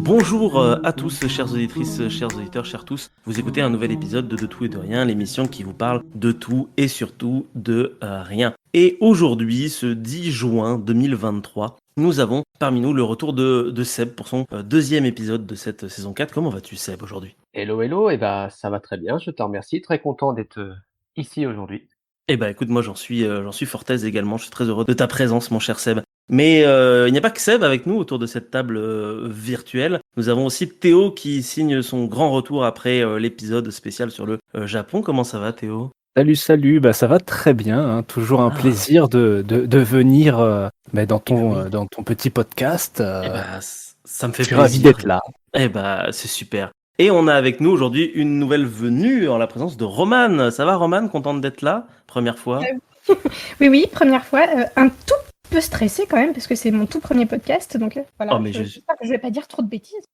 Bonjour à tous, chères auditrices, chers auditeurs, chers tous. Vous écoutez un nouvel épisode de Tout et de Rien, l'émission qui vous parle de tout et surtout de rien. Et aujourd'hui, ce 10 juin 2023, nous avons parmi nous le retour de Seb pour son deuxième épisode de cette saison 4. Comment vas-tu, Seb, aujourd'hui? Hello, hello, et bah ça va très bien, je te remercie, très content d'être ici aujourd'hui. Eh ben écoute, moi j'en suis fort aise également, je suis très heureux de ta présence, mon cher Seb. Mais il n'y a pas que Seb avec nous autour de cette table virtuelle. Nous avons aussi Théo qui signe son grand retour après l'épisode spécial sur le Japon. Comment ça va, Théo? Salut, bah, ça va très bien, hein. Toujours un Ah, plaisir de venir dans eh ben oui. dans ton petit podcast. Eh ben, ça me fait Je suis ravi plaisir. d'être là. Eh ben, c'est super. Et on a avec nous aujourd'hui une nouvelle venue en la présence de Romane. Ça va, Romane? Contente d'être là? Première fois? Oui, première fois. Un tout peu stressée quand même, parce que c'est mon tout premier podcast. Donc voilà, Oh, mais j'espère que je vais pas dire trop de bêtises.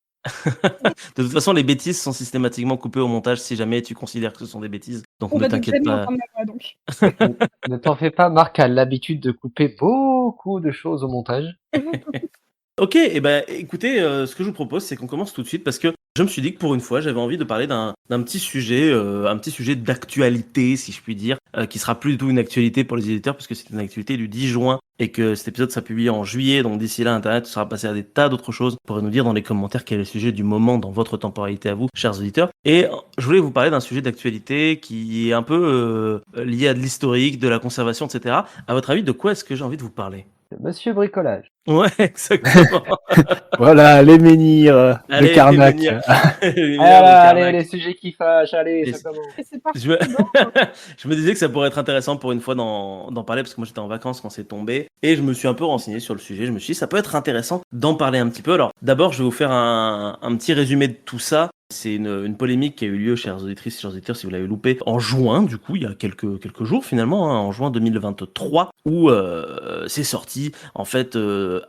De toute façon, les bêtises sont systématiquement coupées au montage si jamais tu considères que ce sont des bêtises. Donc On ne va donc t'inquiète jamais pas. entendre ma voix, donc. Ne t'en fais pas, Marc a l'habitude de couper beaucoup de choses au montage. Ok, et ben écoutez, ce que je vous propose, c'est qu'on commence tout de suite parce que je me suis dit que pour une fois, j'avais envie de parler d'un petit sujet d'actualité, si je puis dire, qui sera plus du tout une actualité pour les éditeurs puisque c'est une actualité du 10 juin et que cet épisode sera publié en juillet. Donc d'ici là, Internet sera passé à des tas d'autres choses. Vous pourrez nous dire dans les commentaires quel est le sujet du moment dans votre temporalité à vous, chers auditeurs. Et je voulais vous parler d'un sujet d'actualité qui est un peu lié à de l'historique, de la conservation, etc. À votre avis, de quoi est-ce que j'ai envie de vous parler? Monsieur Bricolage. Ouais, exactement. Voilà, les menhirs de Allez, les Karnak. menhirs. Les menhirs de Allez, Karnak. les sujets qui fâchent, allez, Et ça commence. Et c'est parti. Je me... Bon, je me disais que ça pourrait être intéressant pour une fois d'en parler parce que moi j'étais en vacances quand c'est tombé et je me suis un peu renseigné sur le sujet. Je me suis dit ça peut être intéressant d'en parler un petit peu. Alors d'abord je vais vous faire un petit résumé de tout ça. C'est une polémique qui a eu lieu, chères auditrices, chers auditeurs, si vous l'avez loupé, en juin, du coup, il y a quelques jours finalement, hein, en juin 2023, où c'est sorti, en fait,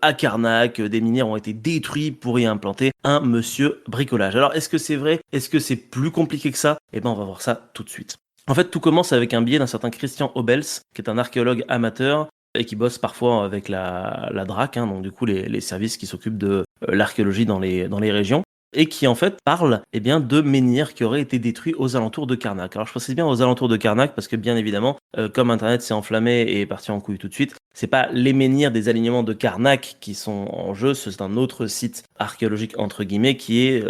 à Karnak, des minières ont été détruits pour y implanter un monsieur bricolage. Alors, est-ce que c'est vrai? Est-ce que c'est plus compliqué que ça? Eh ben, on va voir ça tout de suite. En fait, tout commence avec un billet d'un certain Christian Obels, qui est un archéologue amateur et qui bosse parfois avec la DRAC, hein, donc du coup les services qui s'occupent de l'archéologie dans les régions et qui en fait parle de menhirs qui auraient été détruits aux alentours de Karnak. Alors je précise bien aux alentours de Karnak parce que bien évidemment, comme Internet s'est enflammé et est parti en couille tout de suite, c'est pas les menhirs des alignements de Karnak qui sont en jeu, c'est un autre site archéologique entre guillemets qui est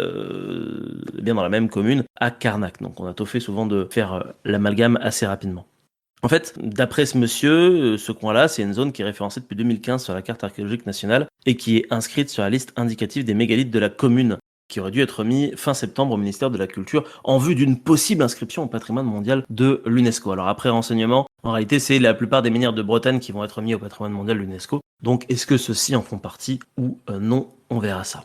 bien dans la même commune à Karnak. Donc on a tôt fait souvent de faire l'amalgame assez rapidement. En fait, d'après ce monsieur, ce coin-là, c'est une zone qui est référencée depuis 2015 sur la carte archéologique nationale et qui est inscrite sur la liste indicative des mégalithes de la commune, qui aurait dû être mis fin septembre au ministère de la Culture en vue d'une possible inscription au patrimoine mondial de l'UNESCO. Alors après renseignement, en réalité, c'est la plupart des menhirs de Bretagne qui vont être mis au patrimoine mondial de l'UNESCO. Donc est-ce que ceux-ci en font partie ou non? On verra ça.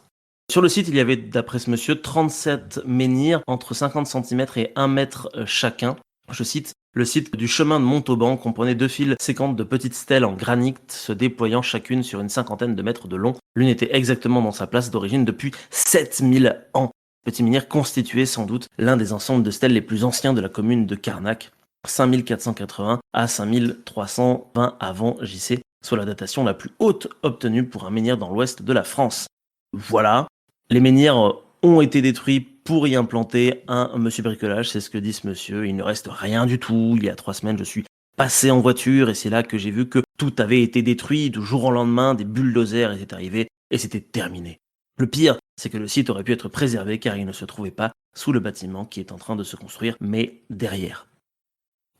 Sur le site, il y avait, d'après ce monsieur, 37 menhirs entre 50 cm et 1 mètre chacun. Je cite, le site du chemin de Montauban comprenait 2 files séquentes de petites stèles en granit se déployant chacune sur une cinquantaine de mètres de long. L'une était exactement dans sa place d'origine depuis 7000 ans. Petit menhir constituait sans doute l'un des ensembles de stèles les plus anciens de la commune de Karnak, 5480 à 5320 avant JC, soit la datation la plus haute obtenue pour un menhir dans l'ouest de la France. Voilà, les menhirs ont été détruits pour y implanter un monsieur bricolage, c'est ce que dit ce monsieur. Il ne reste rien du tout. Il y a 3 semaines, je suis passé en voiture et c'est là que j'ai vu que tout avait été détruit. Du jour au lendemain, des bulldozers étaient arrivés et c'était terminé. Le pire, c'est que le site aurait pu être préservé car il ne se trouvait pas sous le bâtiment qui est en train de se construire, mais derrière.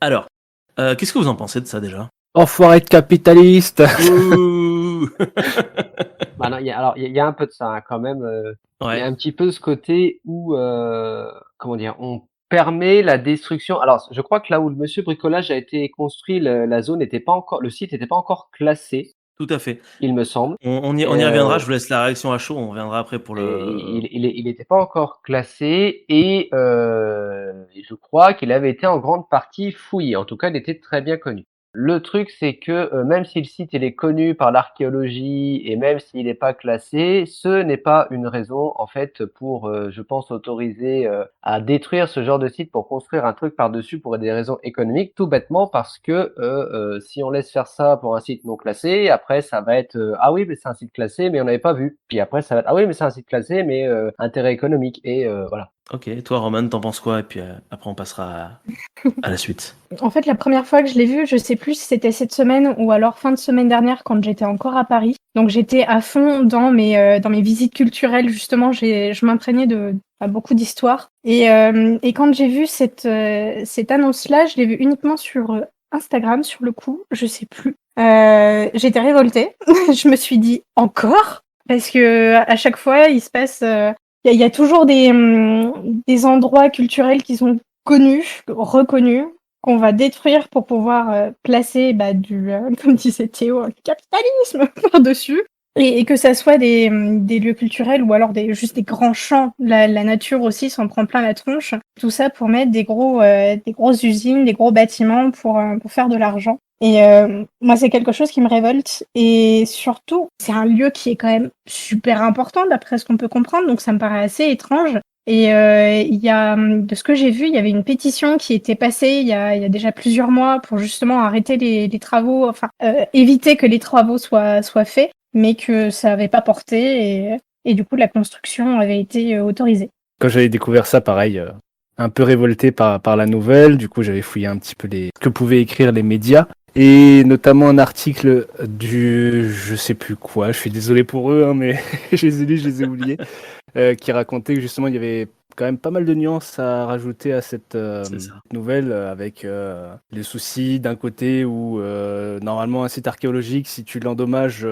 Alors, qu'est-ce que vous en pensez de ça déjà? Enfoiré de capitaliste. Ouh. Bah non, il y a un peu de ça hein, quand même. Il y a Ouais. un petit peu ce côté où, comment dire, on permet la destruction. Alors, je crois que là où le monsieur bricolage a été construit, la zone n'était pas encore, le site n'était pas encore classé, Tout à fait. il me semble. On y reviendra, je vous laisse la réaction à chaud, on reviendra après pour Et le... il était pas encore classé et je crois qu'il avait été en grande partie fouillé. En tout cas, il était très bien connu. Le truc, c'est que même si le site il est connu par l'archéologie et même s'il n'est pas classé, ce n'est pas une raison en fait pour, je pense, autoriser à détruire ce genre de site pour construire un truc par-dessus pour des raisons économiques, tout bêtement parce que si on laisse faire ça pour un site non classé, après ça va être ah oui, mais c'est un site classé, mais on n'avait pas vu. Puis après, ça va être ah oui, mais c'est un site classé, mais intérêt économique. Et voilà. Ok, toi Roman, t'en penses quoi? Et puis après on passera à la suite. En fait, la première fois que je l'ai vu, je sais plus si c'était cette semaine ou alors fin de semaine dernière quand j'étais encore à Paris. Donc j'étais à fond dans mes visites culturelles, justement, je m'imprégnais à beaucoup d'histoires. Et quand j'ai vu cette annonce-là, je l'ai vue uniquement sur Instagram, sur le coup, je sais plus. J'étais révoltée. Je me suis dit encore, parce que à chaque fois, il se passe, il y a toujours des endroits culturels qui sont connus, reconnus, qu'on va détruire pour pouvoir placer comme disait Théo, un capitalisme par-dessus. Et que ça soit des lieux culturels ou alors juste des grands champs, la nature aussi s'en prend plein la tronche. Tout ça pour mettre des grosses usines, des gros bâtiments pour faire de l'argent. Et moi, c'est quelque chose qui me révolte. Et surtout, c'est un lieu qui est quand même super important d'après ce qu'on peut comprendre. Donc ça me paraît assez étrange. Et de ce que j'ai vu, il y avait une pétition qui était passée il y a déjà plusieurs mois pour justement arrêter les travaux, enfin éviter que les travaux soient faits, mais que ça n'avait pas porté et du coup la construction avait été autorisée. Quand j'avais découvert ça, pareil, un peu révolté par la nouvelle, du coup j'avais fouillé un petit peu ce que pouvaient écrire les médias, et notamment un article je sais plus quoi, je suis désolé pour eux, hein, mais je les ai lus, je les ai oubliés, qui racontait que justement il y avait quand même pas mal de nuances à rajouter à cette nouvelle, avec les soucis d'un côté où normalement un site archéologique, si tu l'endommages,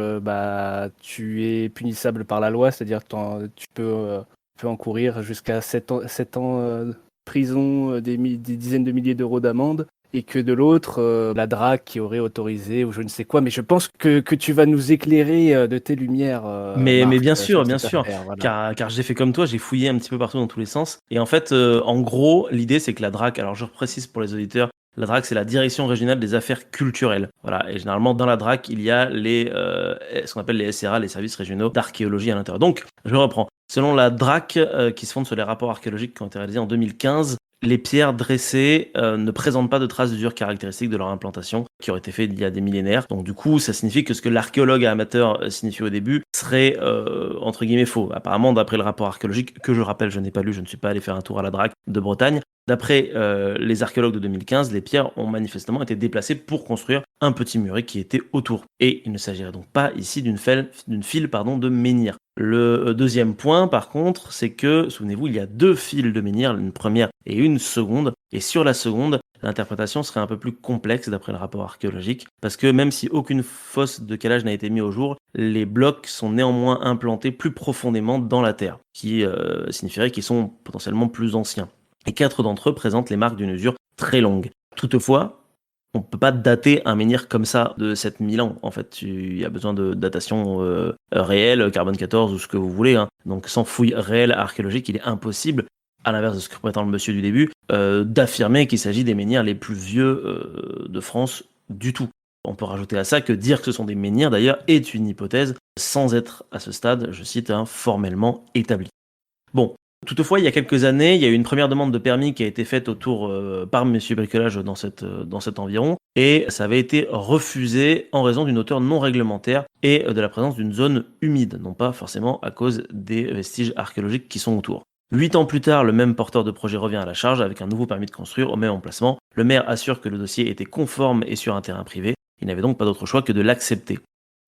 tu es punissable par la loi, c'est-à-dire que tu peux encourir jusqu'à 7 ans prison, des dizaines de milliers d'euros d'amende. Et que de l'autre, la DRAC qui aurait autorisé ou je ne sais quoi. Mais je pense que tu vas nous éclairer de tes lumières, Mais Marc, bien sur sûr, cette affaire, voilà. car j'ai fait comme toi, j'ai fouillé un petit peu partout dans tous les sens. Et en fait, en gros, l'idée c'est que la DRAC, alors je précise pour les auditeurs, la DRAC c'est la Direction Régionale des Affaires Culturelles. Voilà, et généralement dans la DRAC il y a ce qu'on appelle les SRA, les services régionaux d'archéologie à l'intérieur. Donc, je reprends. Selon la DRAC, qui se fonde sur les rapports archéologiques qui ont été réalisés en 2015, les pierres dressées ne présentent pas de traces d'usure caractéristiques de leur implantation qui auraient été faites il y a des millénaires. Donc du coup, ça signifie que ce que l'archéologue amateur signifiait au début serait entre guillemets faux. Apparemment, d'après le rapport archéologique, que je rappelle, je n'ai pas lu, je ne suis pas allé faire un tour à la DRAC de Bretagne, d'après les archéologues de 2015, les pierres ont manifestement été déplacées pour construire un petit muret qui était autour. Et il ne s'agirait donc pas ici d'une file de menhir. Le deuxième point, par contre, c'est que, souvenez-vous, il y a 2 files de menhir, une première et une seconde. Et sur la seconde, l'interprétation serait un peu plus complexe d'après le rapport archéologique, parce que même si aucune fosse de calage n'a été mise au jour, les blocs sont néanmoins implantés plus profondément dans la terre, qui signifierait qu'ils sont potentiellement plus anciens. Et 4 d'entre eux présentent les marques d'une usure très longue. Toutefois, on ne peut pas dater un menhir comme ça de 7000 ans. En fait, il y a besoin de datation réelle, carbone 14 ou ce que vous voulez. Hein. Donc sans fouille réelle archéologique, il est impossible, à l'inverse de ce que prétend le monsieur du début, d'affirmer qu'il s'agit des menhirs les plus vieux de France du tout. On peut rajouter à ça que dire que ce sont des menhirs, d'ailleurs, est une hypothèse sans être, à ce stade, je cite, formellement établie. Bon. Toutefois, il y a quelques années, il y a eu une première demande de permis qui a été faite par Monsieur Bricolage dans cet environ, et ça avait été refusé en raison d'une hauteur non réglementaire et de la présence d'une zone humide, non pas forcément à cause des vestiges archéologiques qui sont autour. 8 ans plus tard, le même porteur de projet revient à la charge avec un nouveau permis de construire au même emplacement. Le maire assure que le dossier était conforme et sur un terrain privé. Il n'avait donc pas d'autre choix que de l'accepter.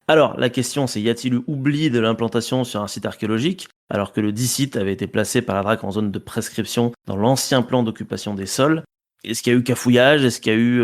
Alors, la question c'est, y a-t-il eu oubli de l'implantation sur un site archéologique, alors que le dit site avait été placé par la DRAC en zone de prescription dans l'ancien plan d'occupation des sols? Est-ce qu'il y a eu cafouillage? Est-ce qu'il y a eu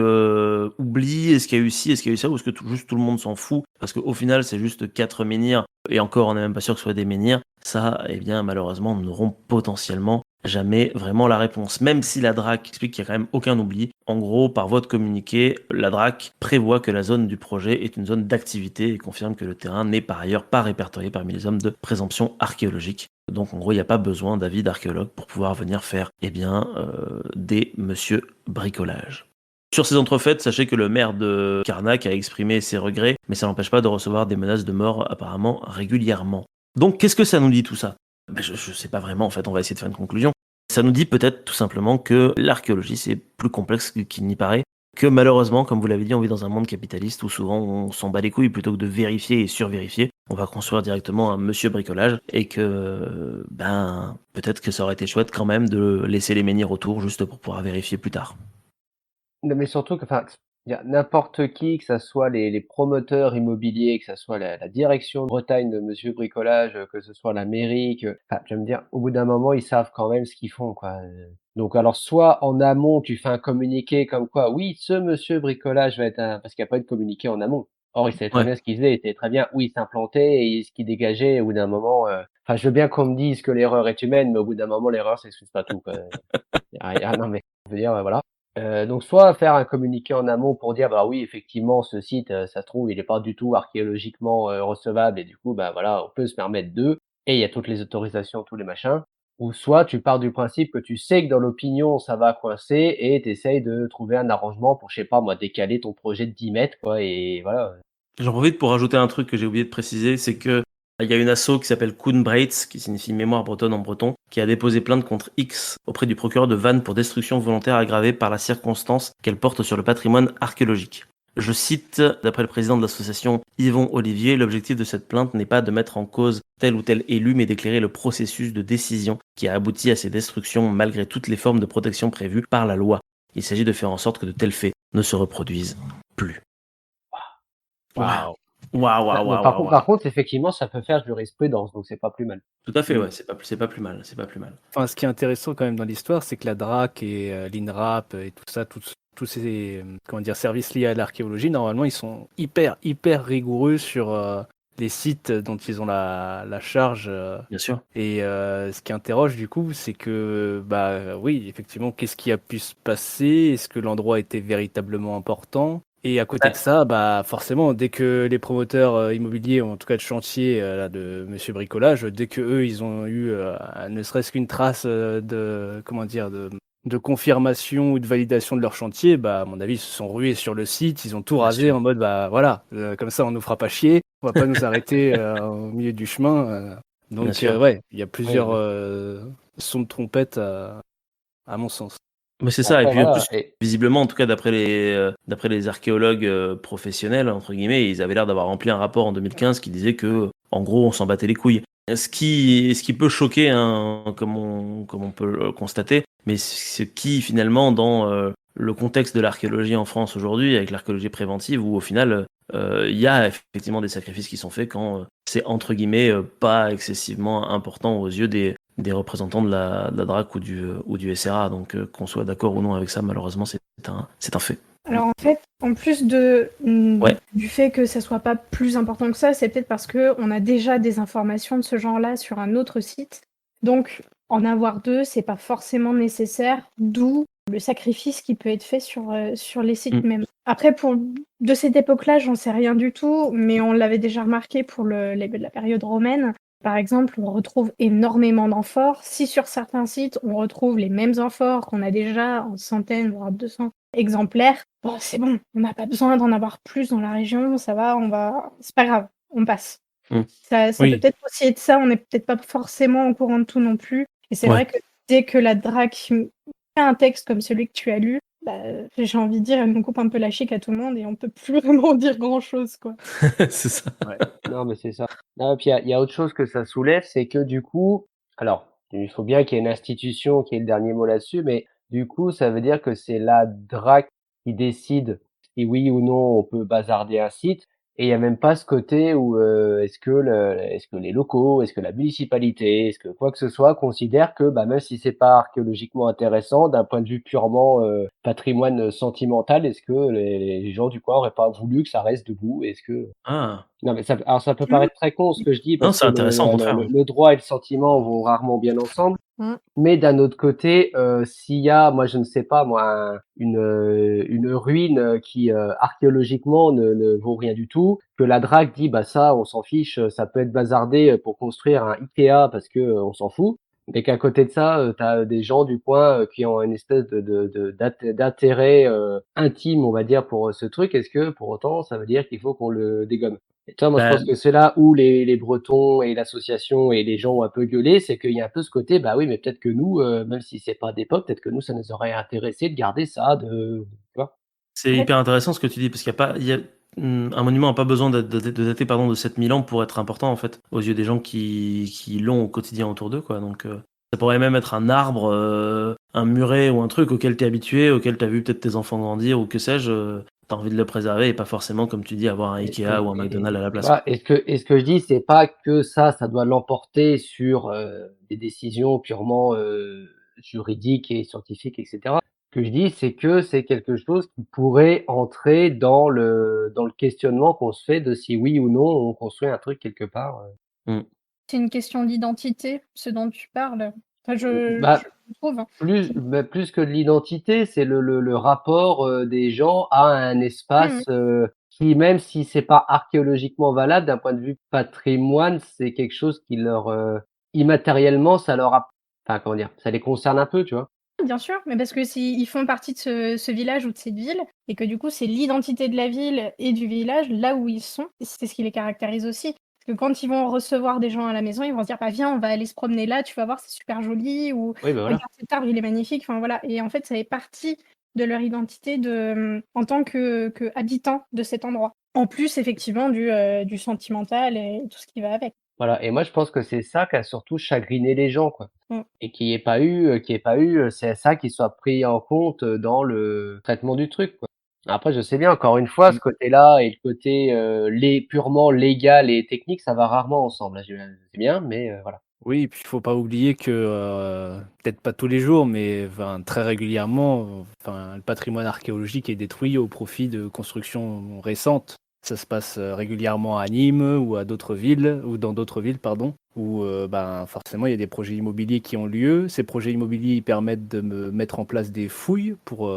oubli? Est-ce qu'il y a eu ci? Est-ce qu'il y a eu ça? Ou est-ce que juste tout le monde s'en fout? Parce qu'au final, c'est juste 4 menhirs, et encore, on n'est même pas sûr que ce soit des menhirs. Ça, eh bien, malheureusement, nous n'aurons potentiellement jamais vraiment la réponse. Même si la DRAC explique qu'il n'y a quand même aucun oubli. En gros, par voie de communiqué, la DRAC prévoit que la zone du projet est une zone d'activité et confirme que le terrain n'est par ailleurs pas répertorié parmi les zones de présomption archéologique. Donc en gros, il n'y a pas besoin d'avis d'archéologue pour pouvoir venir faire des monsieur bricolage. Sur ces entrefaites, sachez que le maire de Karnak a exprimé ses regrets, mais ça n'empêche pas de recevoir des menaces de mort apparemment régulièrement. Donc qu'est-ce que ça nous dit tout ça? Je sais pas vraiment, en fait, on va essayer de faire une conclusion. Ça nous dit peut-être tout simplement que l'archéologie c'est plus complexe qu'il n'y paraît, que malheureusement, comme vous l'avez dit, on vit dans un monde capitaliste où souvent on s'en bat les couilles plutôt que de vérifier et survérifier. On va construire directement un monsieur bricolage et que, peut-être que ça aurait été chouette quand même de laisser les menhirs autour juste pour pouvoir vérifier plus tard. Non, mais surtout que, enfin, il y a n'importe qui, que ça soit les promoteurs immobiliers, que ça soit la direction de Bretagne de Monsieur Bricolage, que ce soit la mairie, enfin, je veux me dire, au bout d'un moment, ils savent quand même ce qu'ils font, quoi. Donc, alors, soit en amont, tu fais un communiqué comme quoi, oui, ce Monsieur Bricolage va être parce qu'il n'y a pas eu de communiqué en amont. Or, il savait très Ouais. bien ce qu'il faisait, il savait très bien où il s'implantait et ce qu'il dégageait. Au bout d'un moment, enfin, je veux bien qu'on me dise que l'erreur est humaine, mais au bout d'un moment, l'erreur, c'est pas tout, quoi. Non, mais je veux dire, voilà. Donc soit faire un communiqué en amont pour dire bah oui effectivement ce site ça se trouve il est pas du tout archéologiquement recevable et du coup bah voilà on peut se permettre d'eux et il y a toutes les autorisations tous les machins ou soit tu pars du principe que tu sais que dans l'opinion ça va coincer et t'essayes de trouver un arrangement pour je sais pas moi décaler ton projet de 10 mètres quoi et voilà. J'en profite pour rajouter un truc que j'ai oublié de préciser, c'est que il y a une asso qui s'appelle Koenbreits, qui signifie mémoire bretonne en breton, qui a déposé plainte contre X auprès du procureur de Vannes pour destruction volontaire aggravée par la circonstance qu'elle porte sur le patrimoine archéologique. Je cite, d'après le président de l'association Yvon Olivier, l'objectif de cette plainte n'est pas de mettre en cause tel ou tel élu, mais d'éclairer le processus de décision qui a abouti à ces destructions malgré toutes les formes de protection prévues par la loi. Il s'agit de faire en sorte que de tels faits ne se reproduisent plus. Waouh. Par contre effectivement ça peut faire jurisprudence donc c'est pas plus mal. Tout à fait, ouais, c'est pas plus mal, c'est pas plus mal. Enfin, ce qui est intéressant quand même dans l'histoire, c'est que la DRAC et l'INRAP et tout ça, tous ces services liés à l'archéologie, normalement, ils sont hyper rigoureux sur les sites dont ils ont la charge. Bien sûr. Et ce qui interroge du coup, c'est que, oui, effectivement, qu'est-ce qui a pu se passer? Est-ce que l'endroit était véritablement important? Et à côté de ça, forcément, dès que les promoteurs immobiliers, ou en tout cas de chantier là, de Monsieur Bricolage, dès que eux, ils ont eu ne serait-ce qu'une trace de confirmation ou de validation de leur chantier, à mon avis, ils se sont rués sur le site, ils ont tout rasé en mode, voilà, comme ça, on nous fera pas chier, on va pas nous arrêter au milieu du chemin. Donc, ouais, il y a plusieurs sons de trompette à mon sens. Mais c'est ça, et Après, puis en voilà, plus, visiblement, en tout cas d'après les archéologues professionnels, entre guillemets, ils avaient l'air d'avoir rempli un rapport en 2015 qui disait que, en gros, on s'en battait les couilles. Ce qui peut choquer, hein, comme on peut le constater, mais ce qui finalement, dans le contexte de l'archéologie en France aujourd'hui, avec l'archéologie préventive, où au final, il y a effectivement des sacrifices qui sont faits quand c'est entre guillemets pas excessivement important aux yeux des représentants de la DRAC ou du SRA. Donc qu'on soit d'accord ou non avec ça, malheureusement, c'est un fait. Alors en fait, en plus du fait que ça soit pas plus important que ça, c'est peut-être parce que on a déjà des informations de ce genre-là sur un autre site. Donc en avoir deux, c'est pas forcément nécessaire, d'où le sacrifice qui peut être fait sur les sites même. Après, de cette époque-là, j'en sais rien du tout, mais on l'avait déjà remarqué pour la période romaine. Par exemple, on retrouve énormément d'amphores. Si sur certains sites, on retrouve les mêmes amphores qu'on a déjà en centaines, voire 200 exemplaires, c'est bon, on n'a pas besoin d'en avoir plus dans la région, ça va, c'est pas grave, on passe. Ça peut peut-être aussi être ça, on n'est peut-être pas forcément au courant de tout non plus. Et c'est vrai que dès que la DRAC fait un texte comme celui que tu as lu, j'ai envie de dire, elle nous coupe un peu la chic à tout le monde et on peut plus vraiment dire grand-chose, quoi. C'est ça. Ouais. Non, mais c'est ça. Non, puis il y a autre chose que ça soulève, c'est que du coup, alors, il faut bien qu'il y ait une institution qui ait le dernier mot là-dessus, mais du coup, ça veut dire que c'est la DRAC qui décide si oui ou non on peut bazarder un site. Et il y a même pas ce côté où est-ce que les locaux, est-ce que la municipalité, est-ce que quoi que ce soit considère que même si c'est pas archéologiquement intéressant, d'un point de vue purement patrimoine sentimental, est-ce que les gens du coin auraient pas voulu que ça reste debout? Est-ce que non, mais alors ça peut paraître très con ce que je dis Non, parce c'est que intéressant, au contraire. le droit et le sentiment vont rarement bien ensemble. Mm. Mais d'un autre côté, s'il y a, moi je ne sais pas, moi une ruine qui archéologiquement ne vaut rien du tout, que la DRAC dit ça on s'en fiche, ça peut être bazardé pour construire un Ikea parce que on s'en fout. Mais qu'à côté de ça, tu as des gens du coin, qui ont une espèce d'intérêt, intime, on va dire, pour, ce truc. Est-ce que pour autant, ça veut dire qu'il faut qu'on le dégomme? Et tu vois, moi, je Bah, pense que c'est là où les Bretons et l'association et les gens ont un peu gueulé, c'est qu'il y a un peu ce côté, bah oui, mais peut-être que nous, même si c'est pas d'époque, peut-être que nous, ça nous aurait intéressé de garder ça, tu vois? c'est Ouais, hyper intéressant ce que tu dis, parce qu'il y a pas, un monument n'a pas besoin de dater pardon, de 7000 ans pour être important, en fait, aux yeux des gens qui l'ont au quotidien autour d'eux, quoi. Donc, ça pourrait même être un arbre, un muret ou un truc auquel tu es habitué, auquel tu as vu peut-être tes enfants grandir ou que sais-je, tu as envie de le préserver et pas forcément, comme tu dis, avoir un Ikea ou un McDonald's à la Tu place, quoi. vois? Et ce que je dis, c'est pas que ça doit l'emporter sur, des décisions purement, juridiques et scientifiques et cetera. Ce que je dis, c'est que c'est quelque chose qui pourrait entrer dans le questionnement qu'on se fait de si oui ou non on construit un truc quelque part, Mm. c'est une question d'identité, ce dont tu parles. Enfin, je bah, trouve, hein. plus que de l'identité, c'est le rapport, des gens à un Mmh. espace, qui même si c'est pas archéologiquement valable, d'un point de vue patrimoine, c'est quelque chose qui leur, immatériellement, ça leur a enfin, comment dire? Ça les concerne un peu, tu vois? Bien sûr, mais parce que si ils font partie de ce village ou de cette ville et que du coup, c'est l'identité de la ville et du village, là où ils sont, et c'est ce qui les caractérise aussi. Parce que quand ils vont recevoir des gens à la maison, ils vont se dire: «Bah, viens, on va aller se promener là, tu vas voir, c'est super joli» ou Oui, bah, voilà. «Regarde cet arbre, il est magnifique», enfin voilà et en fait, ça fait partie de leur identité en tant qu'habitants de cet endroit. En plus effectivement du sentimental et tout ce qui va avec. Voilà et moi, je pense que c'est ça qui a surtout chagriné les gens, quoi Mmh. et qu'il y ait pas eu, c'est ça qui soit pris en compte, dans le traitement du truc, quoi. Après, je sais bien, encore une fois, ce côté-là et le côté, purement légal et technique, ça va rarement ensemble, hein, je sais bien, mais voilà. Oui, et puis il faut pas oublier que, peut-être pas tous les jours, mais enfin très régulièrement, enfin le patrimoine archéologique est détruit au profit de constructions récentes. Ça se passe, régulièrement à Nîmes ou à d'autres villes ou dans d'autres villes, pardon, où, ben, forcément il y a des projets immobiliers qui ont lieu. Ces projets immobiliers, ils permettent de me mettre en place des fouilles pour,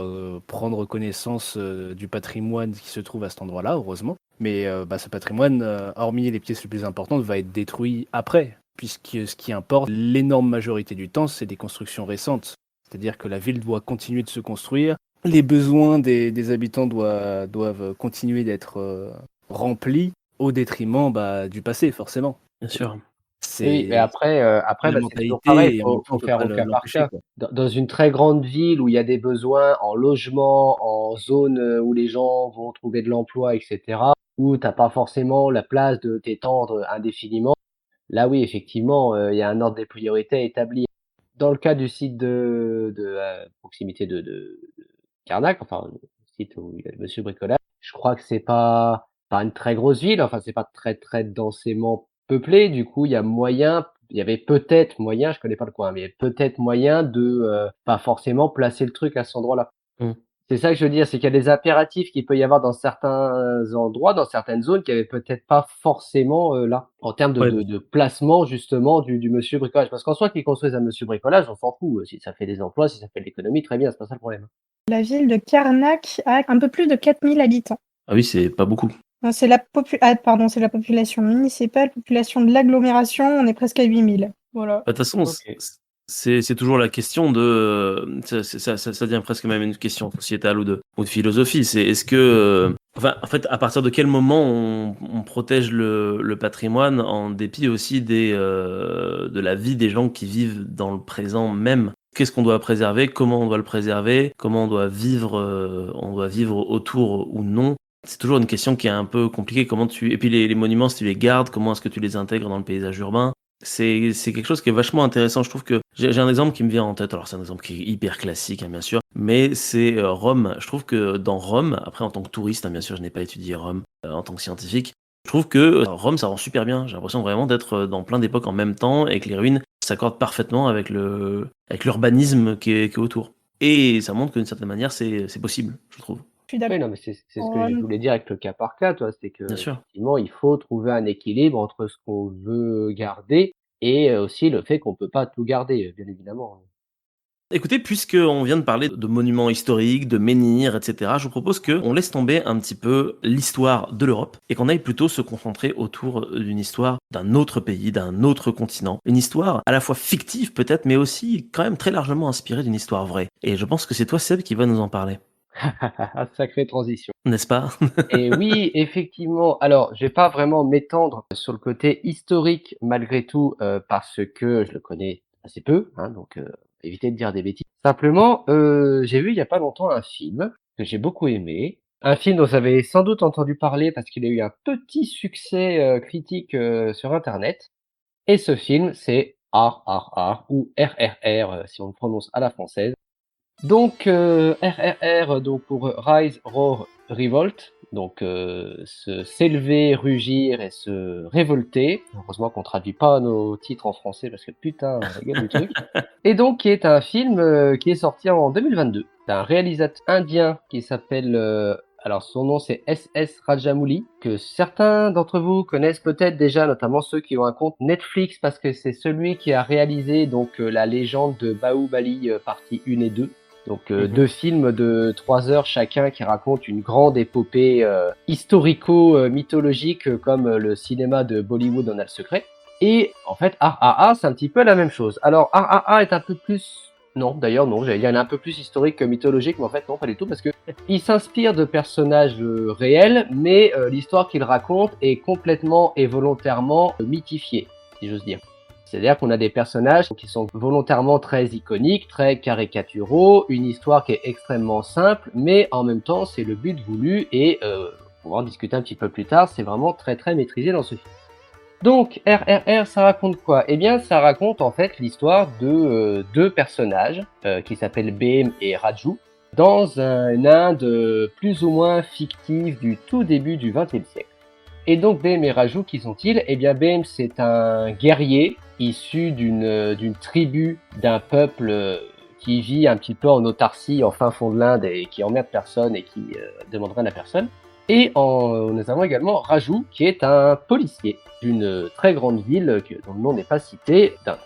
prendre connaissance, du patrimoine qui se trouve à cet endroit-là, heureusement. Mais, bah, ce patrimoine, hormis les pièces les plus importantes, va être détruit après. Puisque ce qui importe, l'énorme majorité du temps, c'est des constructions récentes. C'est-à-dire que la ville doit continuer de se construire, les besoins des habitants doivent continuer d'être remplis au détriment bah, du passé, forcément. Bien sûr. Oui, mais C'est après, la bah, c'est toujours pareil, mentalité et en même temps, faut on peut faire pas au cas par l'empêcher, cas. quoi. Dans une très grande ville où il y a des besoins en logement, en zone, où les gens vont trouver de l'emploi et cetera, où tu as pas forcément la place de t'étendre indéfiniment, là oui, effectivement, il y a un ordre des priorités à établir. Dans le cas du site proximité de Carnac, enfin, le site où il y a le Monsieur Bricolage, je crois que c'est pas une très grosse ville, enfin, c'est pas très, très densément peuplé. Du coup, il y avait peut-être moyen, je connais pas le coin, mais il y avait peut-être moyen de, pas forcément placer le truc à cet endroit-là. Mm. C'est ça que je veux dire, c'est qu'il y a des impératifs qu'il peut y avoir dans certains endroits, dans certaines zones, qu'il y avait peut-être pas forcément, là, en termes de Ouais, de de placement justement du monsieur bricolage. Parce qu'en soi, qu'ils construisent un monsieur bricolage, on s'en fout, si ça fait des emplois, si ça fait de l'économie, très bien, c'est pas ça le problème. La ville de Karnak a un peu plus de 4000 habitants. ah oui, c'est pas beaucoup. Non, c'est la population municipale, population de l'agglomération, on est presque à 8000. Voilà. Bah, de toute façon, OK. c'est toujours la question de, ça devient presque même une question sociétale ou de philosophie. C'est est-ce que, enfin, en fait, à partir de quel moment on protège le patrimoine en dépit aussi de la vie des gens qui vivent dans le présent même? Qu'est-ce qu'on doit préserver? Comment on doit le préserver? Comment on doit vivre autour ou non? C'est toujours une question qui est un peu compliquée. Et puis les monuments, si tu les gardes, comment est-ce que tu les intègres dans le paysage urbain? C'est quelque chose qui est vachement intéressant. Je trouve que j'ai un exemple qui me vient en tête. Alors, c'est un exemple qui est hyper classique, hein, bien sûr, mais c'est Rome. Je trouve que dans Rome, après, en tant que touriste, hein, bien sûr, je n'ai pas étudié Rome en tant que scientifique, je trouve que Rome, ça rend super bien. J'ai l'impression vraiment d'être dans plein d'époques en même temps et que les ruines s'accordent parfaitement avec l'urbanisme qui est autour. Et ça montre que d'une certaine manière, c'est possible, je trouve. Je suis Oui, d'accord. non, mais c'est ce que je voulais dire avec le cas par cas, toi, c'est Bien que sûr. effectivement, il faut trouver un équilibre entre ce qu'on veut garder et aussi le fait qu'on peut pas tout garder, bien évidemment. Écoutez, puisqu'on vient de parler de monuments historiques, de menhirs, etc., je vous propose qu'on laisse tomber un petit peu l'histoire de l'Europe et qu'on aille plutôt se concentrer autour d'une histoire d'un autre pays, d'un autre continent. Une histoire à la fois fictive peut-être, mais aussi quand même très largement inspirée d'une histoire vraie. Et je pense que c'est toi, Seb, qui va nous en parler. Sacrée transition. N'est-ce pas? Et oui, effectivement. Alors, je vais pas vraiment m'étendre sur le côté historique malgré tout, parce que je le connais assez peu, hein, donc éviter de dire des bêtises. Simplement, j'ai vu il y a pas longtemps un film que j'ai beaucoup aimé. Un film dont vous avez sans doute entendu parler parce qu'il a eu un petit succès critique sur Internet. Et ce film, c'est RRR ou RRR si on le prononce à la française. Donc RRR donc pour Rise, Roar, Revolt, donc s'élever, rugir et se révolter. Heureusement qu'on traduit pas nos titres en français parce que putain, la gueule du truc. Et donc qui est un film qui est sorti en 2022 d'un réalisateur indien qui s'appelle alors son nom c'est S.S. Rajamouli, que certains d'entre vous connaissent peut-être déjà, notamment ceux qui ont un compte Netflix parce que c'est celui qui a réalisé donc la légende de Bahubali partie 1 et 2. Donc deux films de 3 heures chacun qui racontent une grande épopée historico-mythologique comme le cinéma de Bollywood en a le secret. Et en fait, RRR, c'est un petit peu la même chose. Alors RRR est un peu plus... Non, d'ailleurs non, j'allais dire il est un peu plus historique que mythologique, mais en fait non, pas du tout, parce que il s'inspire de personnages réels, mais l'histoire qu'il raconte est complètement et volontairement mythifiée, si j'ose dire. C'est-à-dire qu'on a des personnages qui sont volontairement très iconiques, très caricaturaux, une histoire qui est extrêmement simple, mais en même temps, c'est le but voulu et, on va en discuter un petit peu plus tard, c'est vraiment très très maîtrisé dans ce film. Donc, RRR, ça raconte quoi? Eh bien, ça raconte en fait l'histoire de deux personnages qui s'appellent BM et Raju, dans un Inde plus ou moins fictif du tout début du XXe siècle. Et donc BM et Raju, qui sont-ils? Eh bien BM c'est un guerrier issu d'une tribu, d'un peuple qui vit un petit peu en autarcie, en fin fond de l'Inde et qui emmerde personne et qui demande rien à personne. Et nous avons également Raju, qui est un policier d'une très grande ville dont le nom n'est pas cité, d'Inde.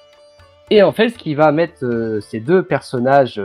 Et en fait, ce qui va mettre ces deux personnages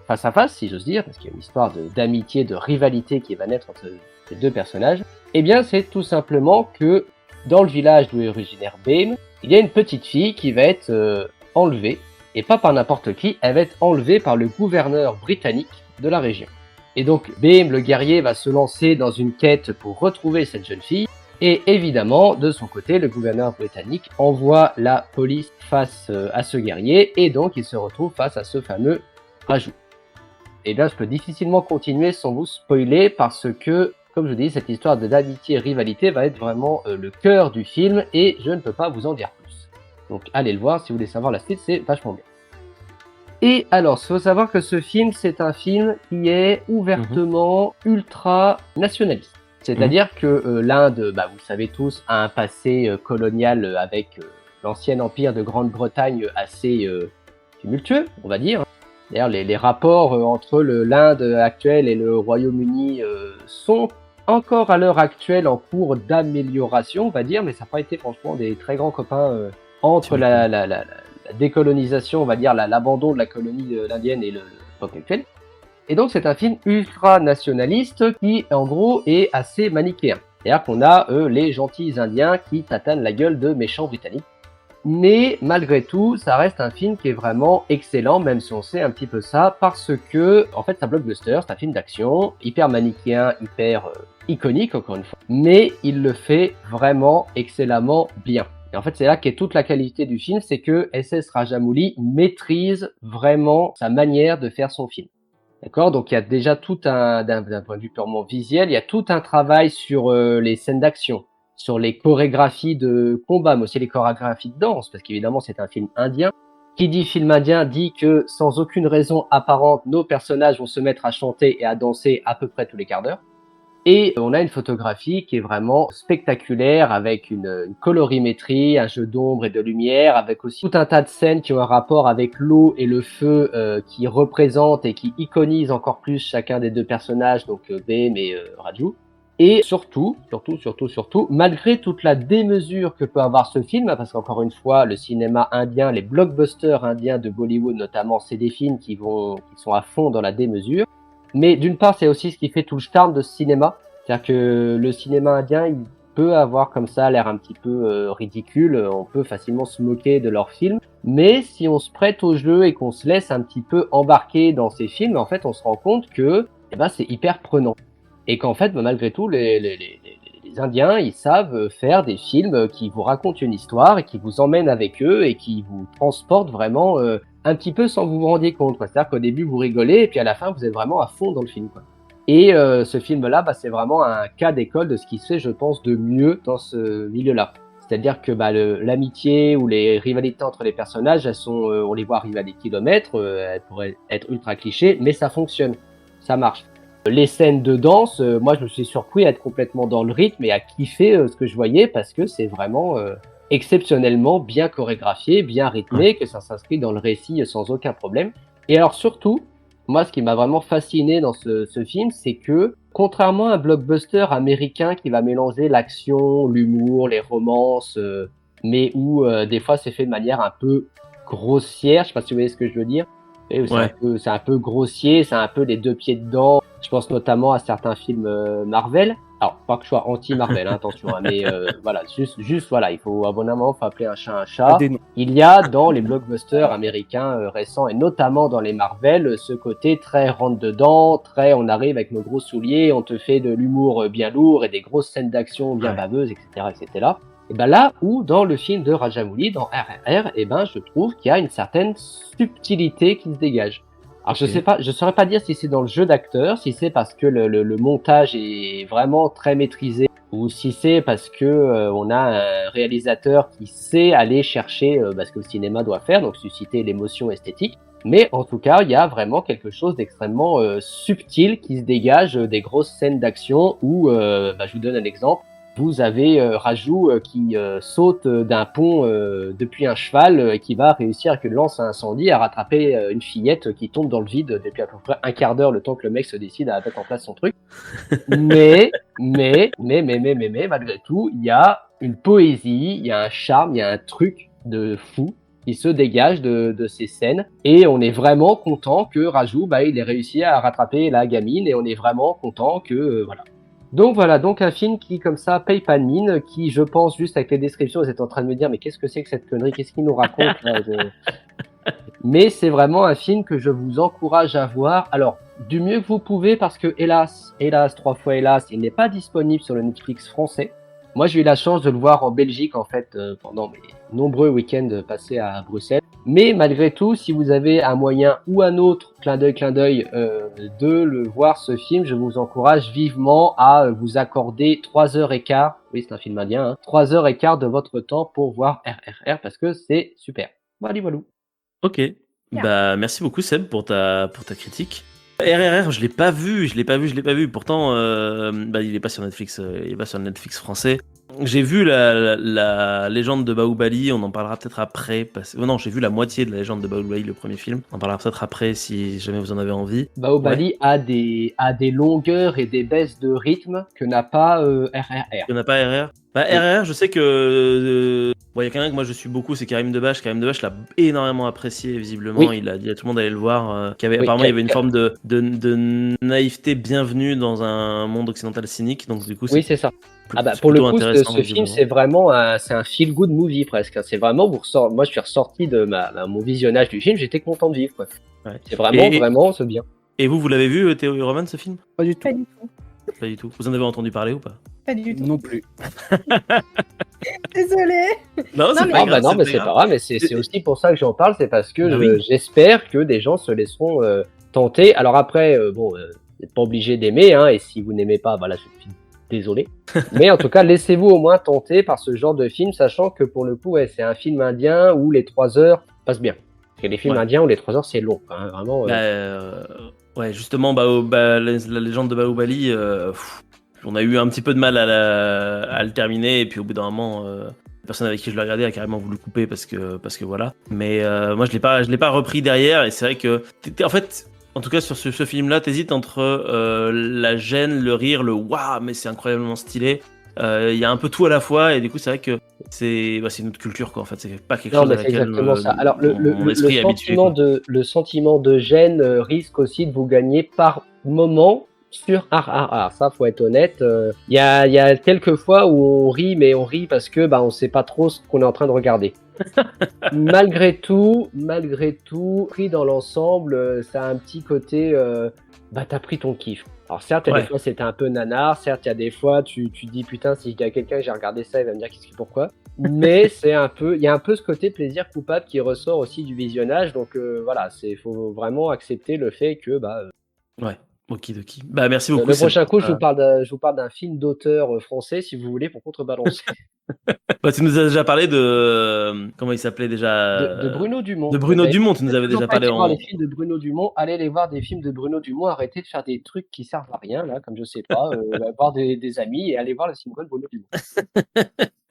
face à face, si j'ose dire, parce qu'il y a une histoire d'amitié, de rivalité qui va naître entre ces deux personnages, eh bien, c'est tout simplement que dans le village d'où est originaire Bame, il y a une petite fille qui va être enlevée, et pas par n'importe qui, elle va être enlevée par le gouverneur britannique de la région. Et donc, Bame, le guerrier, va se lancer dans une quête pour retrouver cette jeune fille, et évidemment, de son côté, le gouverneur britannique envoie la police face à ce guerrier, et donc il se retrouve face à ce fameux Raju. Et là, je peux difficilement continuer sans vous spoiler, parce que, comme je vous dis, cette histoire d'amitié et rivalité va être vraiment le cœur du film, et je ne peux pas vous en dire plus. Donc allez le voir, si vous voulez savoir la suite, c'est vachement bien. Et alors, il faut savoir que ce film, c'est un film qui est ouvertement ultra nationaliste. C'est-à-dire que l'Inde, vous le savez tous, a un passé colonial avec l'ancien empire de Grande-Bretagne assez tumultueux, on va dire. D'ailleurs, les rapports entre l'Inde actuelle et le Royaume-Uni sont encore à l'heure actuelle en cours d'amélioration, on va dire, mais ça n'a pas été franchement des très grands copains entre la décolonisation, on va dire, l'abandon de la colonie indienne et l'époque actuelle. Et donc c'est un film ultra nationaliste qui en gros est assez manichéen. C'est-à-dire qu'on a les gentils indiens qui tatanent la gueule de méchants britanniques. Mais malgré tout, ça reste un film qui est vraiment excellent, même si on sait un petit peu ça, parce que en fait c'est un blockbuster, c'est un film d'action, hyper manichéen, hyper iconique encore une fois, mais il le fait vraiment excellemment bien. Et en fait, c'est là qu'est toute la qualité du film, c'est que S.S. Rajamouli maîtrise vraiment sa manière de faire son film. D'accord, donc il y a déjà tout d'un point de vue purement visuel, il y a tout un travail sur les scènes d'action, sur les chorégraphies de combat, mais aussi les chorégraphies de danse, parce qu'évidemment c'est un film indien. Qui dit film indien dit que sans aucune raison apparente, nos personnages vont se mettre à chanter et à danser à peu près tous les quarts d'heure. Et on a une photographie qui est vraiment spectaculaire, avec une colorimétrie, un jeu d'ombre et de lumière, avec aussi tout un tas de scènes qui ont un rapport avec l'eau et le feu qui représentent et qui iconisent encore plus chacun des deux personnages, donc Bame et Raju. Et surtout, malgré toute la démesure que peut avoir ce film, parce qu'encore une fois, le cinéma indien, les blockbusters indiens de Bollywood notamment, c'est des films qui sont à fond dans la démesure. Mais d'une part, c'est aussi ce qui fait tout le charme de ce cinéma. C'est-à-dire que le cinéma indien, il peut avoir comme ça l'air un petit peu ridicule. On peut facilement se moquer de leurs films. Mais si on se prête au jeu et qu'on se laisse un petit peu embarquer dans ces films, en fait, on se rend compte que c'est hyper prenant. Et qu'en fait, malgré tout, les Indiens, ils savent faire des films qui vous racontent une histoire et qui vous emmènent avec eux et qui vous transportent vraiment un petit peu sans que vous vous rendiez compte. C'est-à-dire qu'au début, vous rigolez et puis à la fin, vous êtes vraiment à fond dans le film. Et ce film-là, c'est vraiment un cas d'école de ce qui se fait, je pense, de mieux dans ce milieu-là. C'est-à-dire que l'amitié ou les rivalités entre les personnages, elles sont, on les voit arriver à des kilomètres, elles pourraient être ultra clichés, mais ça fonctionne, ça marche. Les scènes de danse, moi je me suis surpris à être complètement dans le rythme et à kiffer ce que je voyais parce que c'est vraiment exceptionnellement bien chorégraphié, bien rythmé, que ça s'inscrit dans le récit sans aucun problème. Et alors surtout, moi ce qui m'a vraiment fasciné dans ce film, c'est que contrairement à un blockbuster américain qui va mélanger l'action, l'humour, les romances, mais où des fois c'est fait de manière un peu grossière, je sais pas si vous voyez ce que je veux dire. Et c'est un peu grossier, c'est un peu les deux pieds dedans. Je pense notamment à certains films Marvel. Alors, pas que je sois anti-Marvel, hein, attention, hein, mais voilà, juste voilà, il faut abondamment appeler un chat un chat. Il y a dans les blockbusters américains récents et notamment dans les Marvel ce côté très rentre-dedans, très on arrive avec nos gros souliers, on te fait de l'humour bien lourd et des grosses scènes d'action bien baveuses, etc., etc. Et là où dans le film de Rajamouli, dans RRR, je trouve qu'il y a une certaine subtilité qui se dégage. Alors je saurais pas dire si c'est dans le jeu d'acteur, si c'est parce que le montage est vraiment très maîtrisé, ou si c'est parce que on a un réalisateur qui sait aller chercher ce que le cinéma doit faire, donc susciter l'émotion esthétique. Mais en tout cas, il y a vraiment quelque chose d'extrêmement subtil qui se dégage des grosses scènes d'action où, je vous donne un exemple. Vous avez Raju qui saute d'un pont depuis un cheval et qui va réussir avec une lance à incendie à rattraper une fillette qui tombe dans le vide depuis à peu près un quart d'heure le temps que le mec se décide à mettre en place son truc. mais malgré tout, il y a une poésie, il y a un charme, il y a un truc de fou qui se dégage de ces scènes et on est vraiment content que Raju il ait réussi à rattraper la gamine et on est vraiment content que voilà. Donc voilà, donc un film qui comme ça paye pas de mine, qui je pense juste avec les descriptions vous êtes en train de me dire mais qu'est-ce que c'est que cette connerie, qu'est-ce qu'il nous raconte là, Mais c'est vraiment un film que je vous encourage à voir, alors du mieux que vous pouvez parce que hélas, 3 fois hélas, il n'est pas disponible sur le Netflix français. Moi j'ai eu la chance de le voir en Belgique en fait pendant mes nombreux week-ends passés à Bruxelles. Mais malgré tout, si vous avez un moyen ou un autre, clin d'œil, de le voir ce film, je vous encourage vivement à vous accorder 3h15, oui c'est un film indien, 3h15 de votre temps pour voir RRR parce que c'est super. Voilà. Ok, merci beaucoup Seb pour ta critique. RRR, je l'ai pas vu. Pourtant, il est pas sur Netflix, il est pas sur Netflix français. J'ai vu la légende de Bahubali, on en parlera peut-être après. Non, j'ai vu la moitié de la légende de Bahubali, le premier film. On en parlera peut-être après si jamais vous en avez envie. Bahubali a des longueurs et des baisses de rythme que n'a pas RRR. Que n'a pas RRR. RRR, je sais que il y a quelqu'un que moi je suis beaucoup, c'est Karim Debache. Karim Debache l'a énormément apprécié, visiblement. Oui. Il a dit à tout le monde d'aller le voir. Apparemment, il y avait une forme de naïveté bienvenue dans un monde occidental cynique. Donc du coup, c'est ça. Pour le coup, ce film, c'est vraiment c'est un feel-good movie presque. C'est vraiment moi, je suis ressorti de mon visionnage du film, j'étais content de vivre. Quoi. Ouais. C'est vraiment ce bien. Et vous l'avez vu, Théo et Roman, ce film ? Pas du tout. Pas du tout. Vous en avez entendu parler ou pas ? Pas du tout. Non plus. Désolé. Non, c'est pas grave. Mais c'est pas grave. Mais c'est aussi pour ça que j'en parle, c'est parce que j'espère que des gens se laisseront tenter. Alors après, vous n'êtes pas obligé d'aimer, hein. Et si vous n'aimez pas, je suis désolé. Mais en tout cas, laissez-vous au moins tenter par ce genre de film, sachant que pour le coup, c'est un film indien où les 3 heures passent bien. Parce que les films indiens où les 3 heures, c'est long, hein, vraiment. Ouais, justement, la légende de Bahubali, on a eu un petit peu de mal à le terminer, et puis au bout d'un moment, la personne avec qui je l'ai regardé a carrément voulu couper parce que voilà. Mais moi, je l'ai pas repris derrière, et c'est vrai que, en fait, En tout cas, sur ce film-là, t'hésites entre la gêne, le rire, le waouh, mais c'est incroyablement stylé. Il y a un peu tout à la fois, et du coup, c'est vrai que c'est une autre culture, quoi. En fait, c'est pas quelque Non, chose à mais c'est laquelle exactement ça. Alors, mon esprit est habitué, sentiment quoi. le sentiment de gêne risque aussi de vous gagner par moment sur RRR. Ça, faut être honnête. Il y a quelques fois où on rit, mais on rit parce que on sait pas trop ce qu'on est en train de regarder. Malgré tout, pris dans l'ensemble, ça a un petit côté, t'as pris ton kiff. Alors certes, il y a des Ouais. fois c'était un peu nanar, certes, il y a des fois tu te dis putain, si je dis à quelqu'un que j'ai regardé ça, il va me dire pourquoi. Mais il y a un peu ce côté plaisir coupable qui ressort aussi du visionnage, donc voilà, faut vraiment accepter le fait que Ouais, okidoki. Bah, merci beaucoup, le Seb, prochain pour coup, ta- je vous parle d'un film d'auteur français si vous voulez pour contrebalancer. Bah, tu nous as déjà parlé de. Comment il s'appelait déjà De Bruno Dumont. De Eh Bruno ben, Dumont, tu nous vous n'avez avais toujours déjà pas parlé été voir les en. films de Bruno Dumont, allez les voir des films de Bruno Dumont, arrêtez de faire des trucs qui servent à rien, là, comme je sais pas, voir des amis et allez voir le film de Bruno Dumont.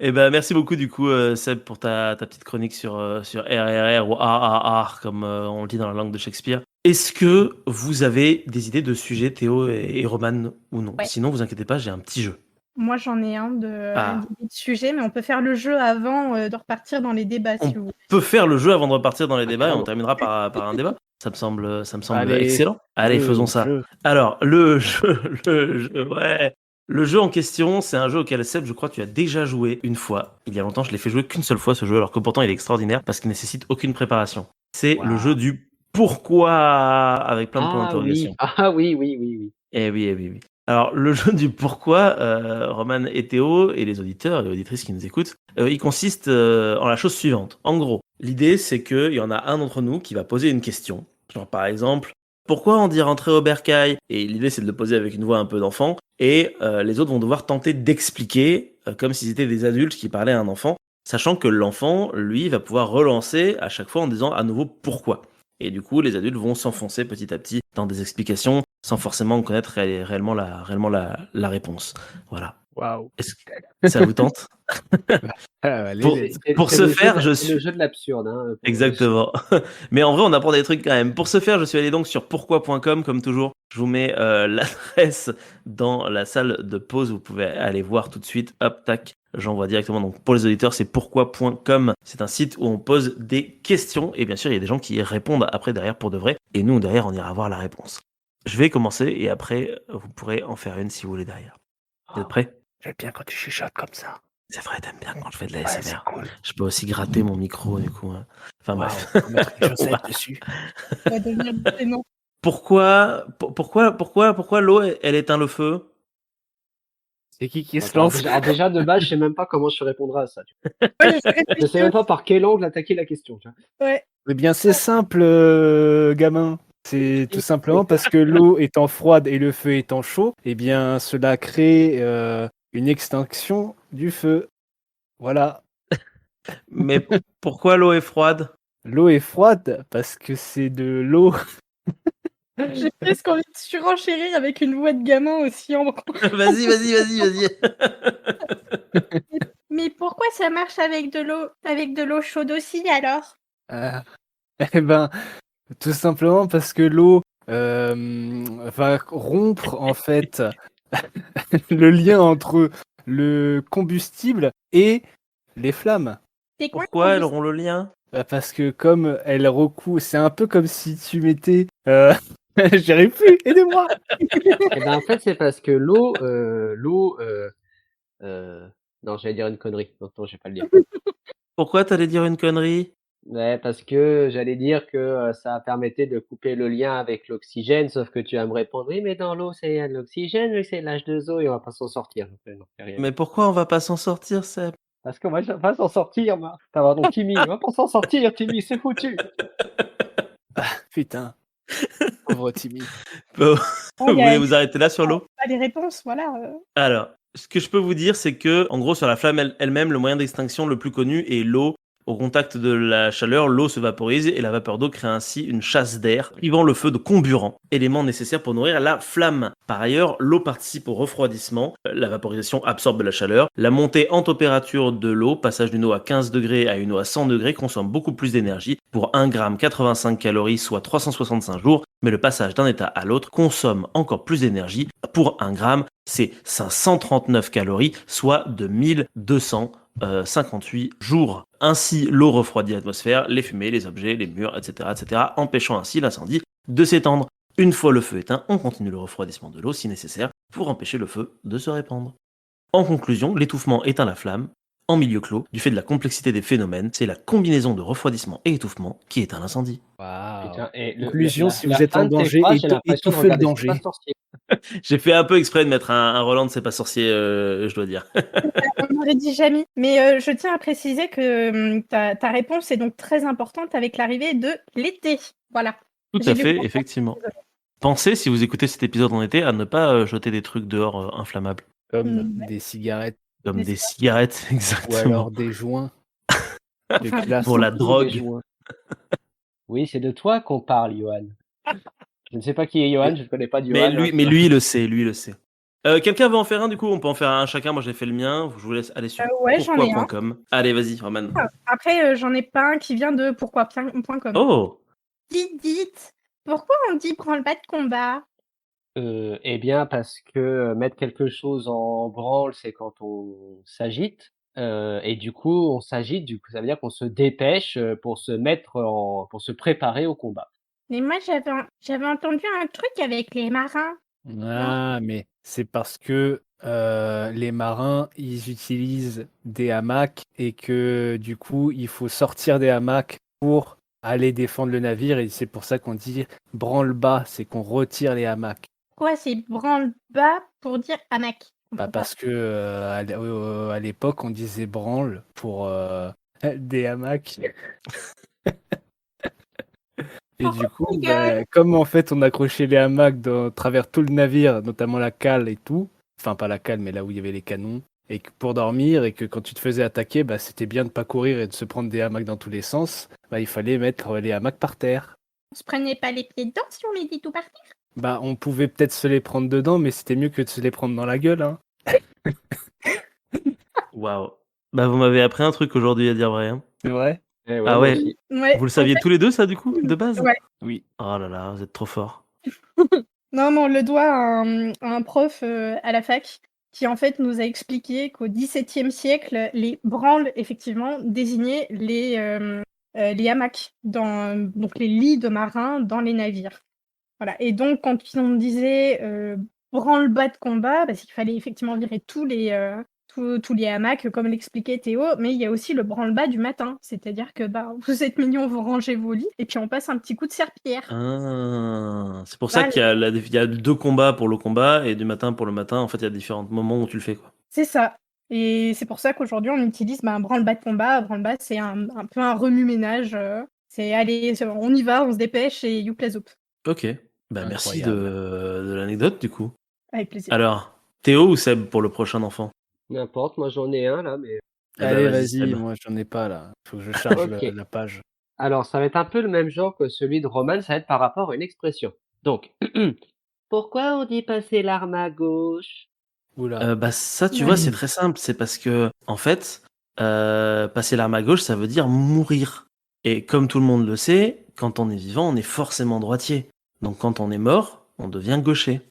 Eh ben, merci beaucoup, du coup, Seb, pour ta petite chronique sur RRR ou RRR, comme on le dit dans la langue de Shakespeare. Est-ce que vous avez des idées de sujets, Théo et Roman, ou non? Ouais. Sinon, vous inquiétez pas, j'ai un petit jeu. Moi, j'en ai un Ah. d'idée de sujet, mais on peut faire le jeu avant de repartir dans les débats, si On vous voulez. peut faire le jeu avant de repartir dans les débats et on carrément. terminera par un débat. Ça me semble Allez, excellent. Allez, faisons ça. jeu. Alors, ouais. Le jeu en question, c'est un jeu auquel, Seb, je crois que tu as déjà joué une fois. Il y a longtemps, je l'ai fait jouer qu'une seule fois, ce jeu, alors que pourtant il est extraordinaire parce qu'il nécessite aucune préparation. C'est le Waouh. jeu du pourquoi avec plein de points d'interrogation. Oui. Eh oui, eh oui, oui. Alors, le jeu du pourquoi, Roman et Théo, et les auditeurs et auditrices qui nous écoutent, il consiste en la chose suivante. En gros, l'idée, c'est qu'il y en a un d'entre nous qui va poser une question. Genre, par exemple, pourquoi on dit rentrer au bercail? Et l'idée, c'est de le poser avec une voix un peu d'enfant. Et les autres vont devoir tenter d'expliquer, comme s'ils étaient des adultes qui parlaient à un enfant, sachant que l'enfant, lui, va pouvoir relancer à chaque fois en disant à nouveau pourquoi. Et du coup, les adultes vont s'enfoncer petit à petit dans des explications sans forcément connaître réellement la réponse. Voilà. Waouh. Est-ce que ça vous tente? Allez, Pour- let's pour C'est ce le jeu faire, de- je c'est le suis... jeu de l'absurde. Hein, Exactement. Mais en vrai, on apprend des trucs quand même. Pour ce faire, je suis allé donc sur pourquoi.com, comme toujours. Je vous mets l'adresse dans la salle de pause. Vous pouvez aller voir tout de suite. Hop, tac. J'envoie directement. Donc, pour les auditeurs, c'est pourquoi.com. C'est un site où on pose des questions. Et bien sûr, il y a des gens qui y répondent après, derrière, pour de vrai. Et nous, derrière, on ira voir la réponse. Je vais commencer et après, vous pourrez en faire une si vous voulez derrière. Vous êtes prêts? J'aime bien quand tu chuchotes comme ça. C'est vrai, t'aimes bien quand je fais de la Ouais, ASMR. c'est cool. Je peux aussi gratter mon micro, du coup. Hein. Enfin bref. Waouh, faut mettre une chaussette dessus. Ça va devenir gênant. Pourquoi l'eau, elle éteint le feu? C'est qui se Attends, lance? déjà, de base, je sais même pas comment je répondrai à ça. Ouais, je Je sais même pas par quel angle attaquer la question. Tu vois. Ouais. Eh bien, c'est simple, gamin. C'est tout simplement parce que l'eau étant froide et le feu étant chaud, eh bien, cela crée une extinction du feu. Voilà. Mais pourquoi l'eau est froide? L'eau est froide parce que c'est de l'eau. J'ai presque envie de surenchérir avec une voix de gamin aussi en Vas-y. Mais pourquoi ça marche avec de l'eau chaude aussi alors? Ah. Eh ben, tout simplement parce que l'eau va rompre en fait le lien entre le combustible et les flammes. C'est quoi Pourquoi elles auront le lien? Parce que comme elle recouvre, c'est un peu comme si tu mettais... J'y arrive plus, aidez-moi. Eh ben, en fait, c'est parce que l'eau, non, j'allais dire une connerie. Non, je vais pas le dire. Pourquoi t'allais dire une connerie? Ouais, parce que j'allais dire que ça permettait de couper le lien avec l'oxygène, sauf que tu vas me répondre, oui, mais dans l'eau, c'est de l'oxygène, mais c'est l'H2O et on va pas s'en sortir. Donc, non, c'est rien. Mais pourquoi on va pas s'en sortir, Seb? Parce qu'on va pas s'en sortir, moi. Pardon, Timmy, on va pas s'en sortir, Timmy, c'est foutu. Putain. Pauvre Timmy. Vous Oh, il y a- voulez vous arrêter là sur l'eau? Pas les réponses, voilà. Alors, ce que je peux vous dire, c'est que, en gros, sur la flamme elle-même, le moyen d'extinction le plus connu est l'eau Au contact de la chaleur, l'eau se vaporise et la vapeur d'eau crée ainsi une chasse d'air, privant le feu de comburant, élément nécessaire pour nourrir la flamme. Par ailleurs, l'eau participe au refroidissement, la vaporisation absorbe la chaleur, la montée en température de l'eau, passage d'une eau à 15 degrés à une eau à 100 degrés, consomme beaucoup plus d'énergie, pour 1 g 85 calories, soit 365 jours, mais le passage d'un état à l'autre consomme encore plus d'énergie. Pour 1 gramme, c'est 539 calories, soit 2258 jours. Ainsi, l'eau refroidit l'atmosphère, les fumées, les objets, les murs, etc., etc., empêchant ainsi l'incendie de s'étendre. Une fois le feu éteint, on continue le refroidissement de l'eau si nécessaire pour empêcher le feu de se répandre. En conclusion, l'étouffement éteint la flamme. En milieu clos, du fait de la complexité des phénomènes, c'est la combinaison de refroidissement et étouffement qui éteint l'incendie. Waouh. Putain, et Conclusion, si vous la êtes fin en de tes danger, phrases, j'ai l'impression de étouffez le regarder C'est danger. pas sorcier. J'ai fait un peu exprès de mettre un Roland, c'est pas sorcier, je dois dire. On m'aurait dit jamais. Mais je tiens à préciser que ta réponse est donc très importante avec l'arrivée de l'été. Voilà. Tout J'ai à dû fait, prendre- effectivement. Pensez, si vous écoutez cet épisode en été, à ne pas jeter des trucs dehors inflammables. Comme Mm. des cigarettes Comme Des des cigarettes, ou exactement. alors des joints de classe. Pour la Des drogue. joints. Oui, c'est de toi qu'on parle, Johan. Je ne sais pas qui est Johan, je ne connais pas Johan. Mais hein. lui, il le sait, lui, il le sait. Quelqu'un veut en faire un, du coup? On peut en faire un chacun. Moi, j'ai fait le mien. Je vous laisse aller sur ouais, j'en ai un. pourquoi.com. Allez, vas-y, Roman. Après, j'en ai pas un qui vient de pourquoi.com. Oh! Dites, pourquoi on dit branle-bas de combat? Eh bien, parce que mettre quelque chose en branle, c'est quand on s'agite. Et du coup, on s'agite, du coup, ça veut dire qu'on se dépêche pour pour se préparer au combat. Mais moi, j'avais entendu un truc avec les marins. Ah, mais c'est parce que les marins, ils utilisent des hamacs et que du coup, il faut sortir des hamacs pour aller défendre le navire. Et c'est pour ça qu'on dit branle-bas, c'est qu'on retire les hamacs. Quoi, c'est branle-bas pour dire hamac? Bah, parce que à l'époque, on disait branle pour des hamacs. Et du coup, tu rigoles? comme en fait on accrochait les hamacs à travers tout le navire, notamment la cale et tout, enfin pas la cale mais là où il y avait les canons, et que pour dormir, et que quand tu te faisais attaquer, bah, c'était bien de pas courir et de se prendre des hamacs dans tous les sens, bah, il fallait mettre les hamacs par terre. On se prenait pas les pieds dedans si on les dit tout par terre? Bah on pouvait peut-être se les prendre dedans, mais c'était mieux que de se les prendre dans la gueule, hein. Waouh. Bah, vous m'avez appris un truc aujourd'hui, à dire vrai. Hein. C'est vrai? Eh Ah moi ouais. aussi. Ouais. Vous le saviez tous les deux, ça, du coup, de base? Ouais. Oui. Oh là là, vous êtes trop forts. Non, mais on le doit à un prof à la fac qui en fait nous a expliqué qu'au XVIIe siècle, les branles, effectivement, désignaient les hamacs, donc les lits de marins dans les navires. Voilà. Et donc, quand on disait branle-bas de combat, parce qu'il fallait effectivement virer tous les hamacs, comme l'expliquait Théo, mais il y a aussi le branle-bas du matin. C'est-à-dire que vous êtes mignons, vous rangez vos lits, et puis on passe un petit coup de serpillière. Ah, c'est pour ça Bah, qu'il y a 2 combats pour le combat et du matin pour le matin. En fait, il y a différents moments où tu le fais, quoi. C'est ça. Et c'est pour ça qu'aujourd'hui, on utilise un branle-bas de combat. Branle-bas, c'est un peu un remue-ménage. C'est allez, on y va, on se dépêche et youp zoup. Ok. Bah, merci Incroyable. de l'anecdote, du coup. Avec plaisir. Alors, Théo ou Seb pour le prochain enfant? N'importe, moi j'en ai un là, mais. Eh ben, Allez, vas-y, vas-y, Seb. moi j'en ai pas là. Faut que je charge Ok. la page. Alors, ça va être un peu le même genre que celui de Roman, ça va être par rapport à une expression. Donc, pourquoi on dit passer l'arme à gauche? Oula. Bah, ça, tu vois, c'est très simple. C'est parce que, en fait, passer l'arme à gauche, ça veut dire mourir. Et comme tout le monde le sait, quand on est vivant, on est forcément droitier. Donc, quand on est mort, on devient gaucher.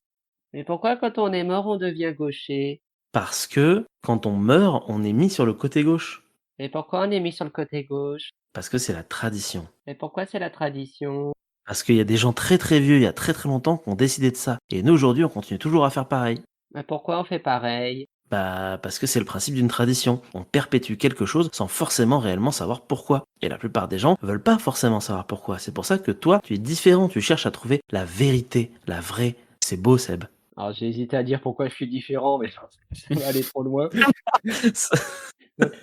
Mais pourquoi quand on est mort, on devient gaucher? Parce que quand on meurt, on est mis sur le côté gauche. Mais pourquoi on est mis sur le côté gauche? Parce que c'est la tradition. Mais pourquoi c'est la tradition? Parce qu'il y a des gens très très vieux, il y a très très longtemps, qui ont décidé de ça. Et nous, aujourd'hui, on continue toujours à faire pareil. Mais pourquoi on fait pareil? Bah, parce que c'est le principe d'une tradition. On perpétue quelque chose sans forcément réellement savoir pourquoi. Et la plupart des gens veulent pas forcément savoir pourquoi. C'est pour ça que toi, tu es différent. Tu cherches à trouver la vérité, la vraie. C'est beau, Seb. Alors, j'ai hésité à dire pourquoi je suis différent, mais ça va aller trop loin.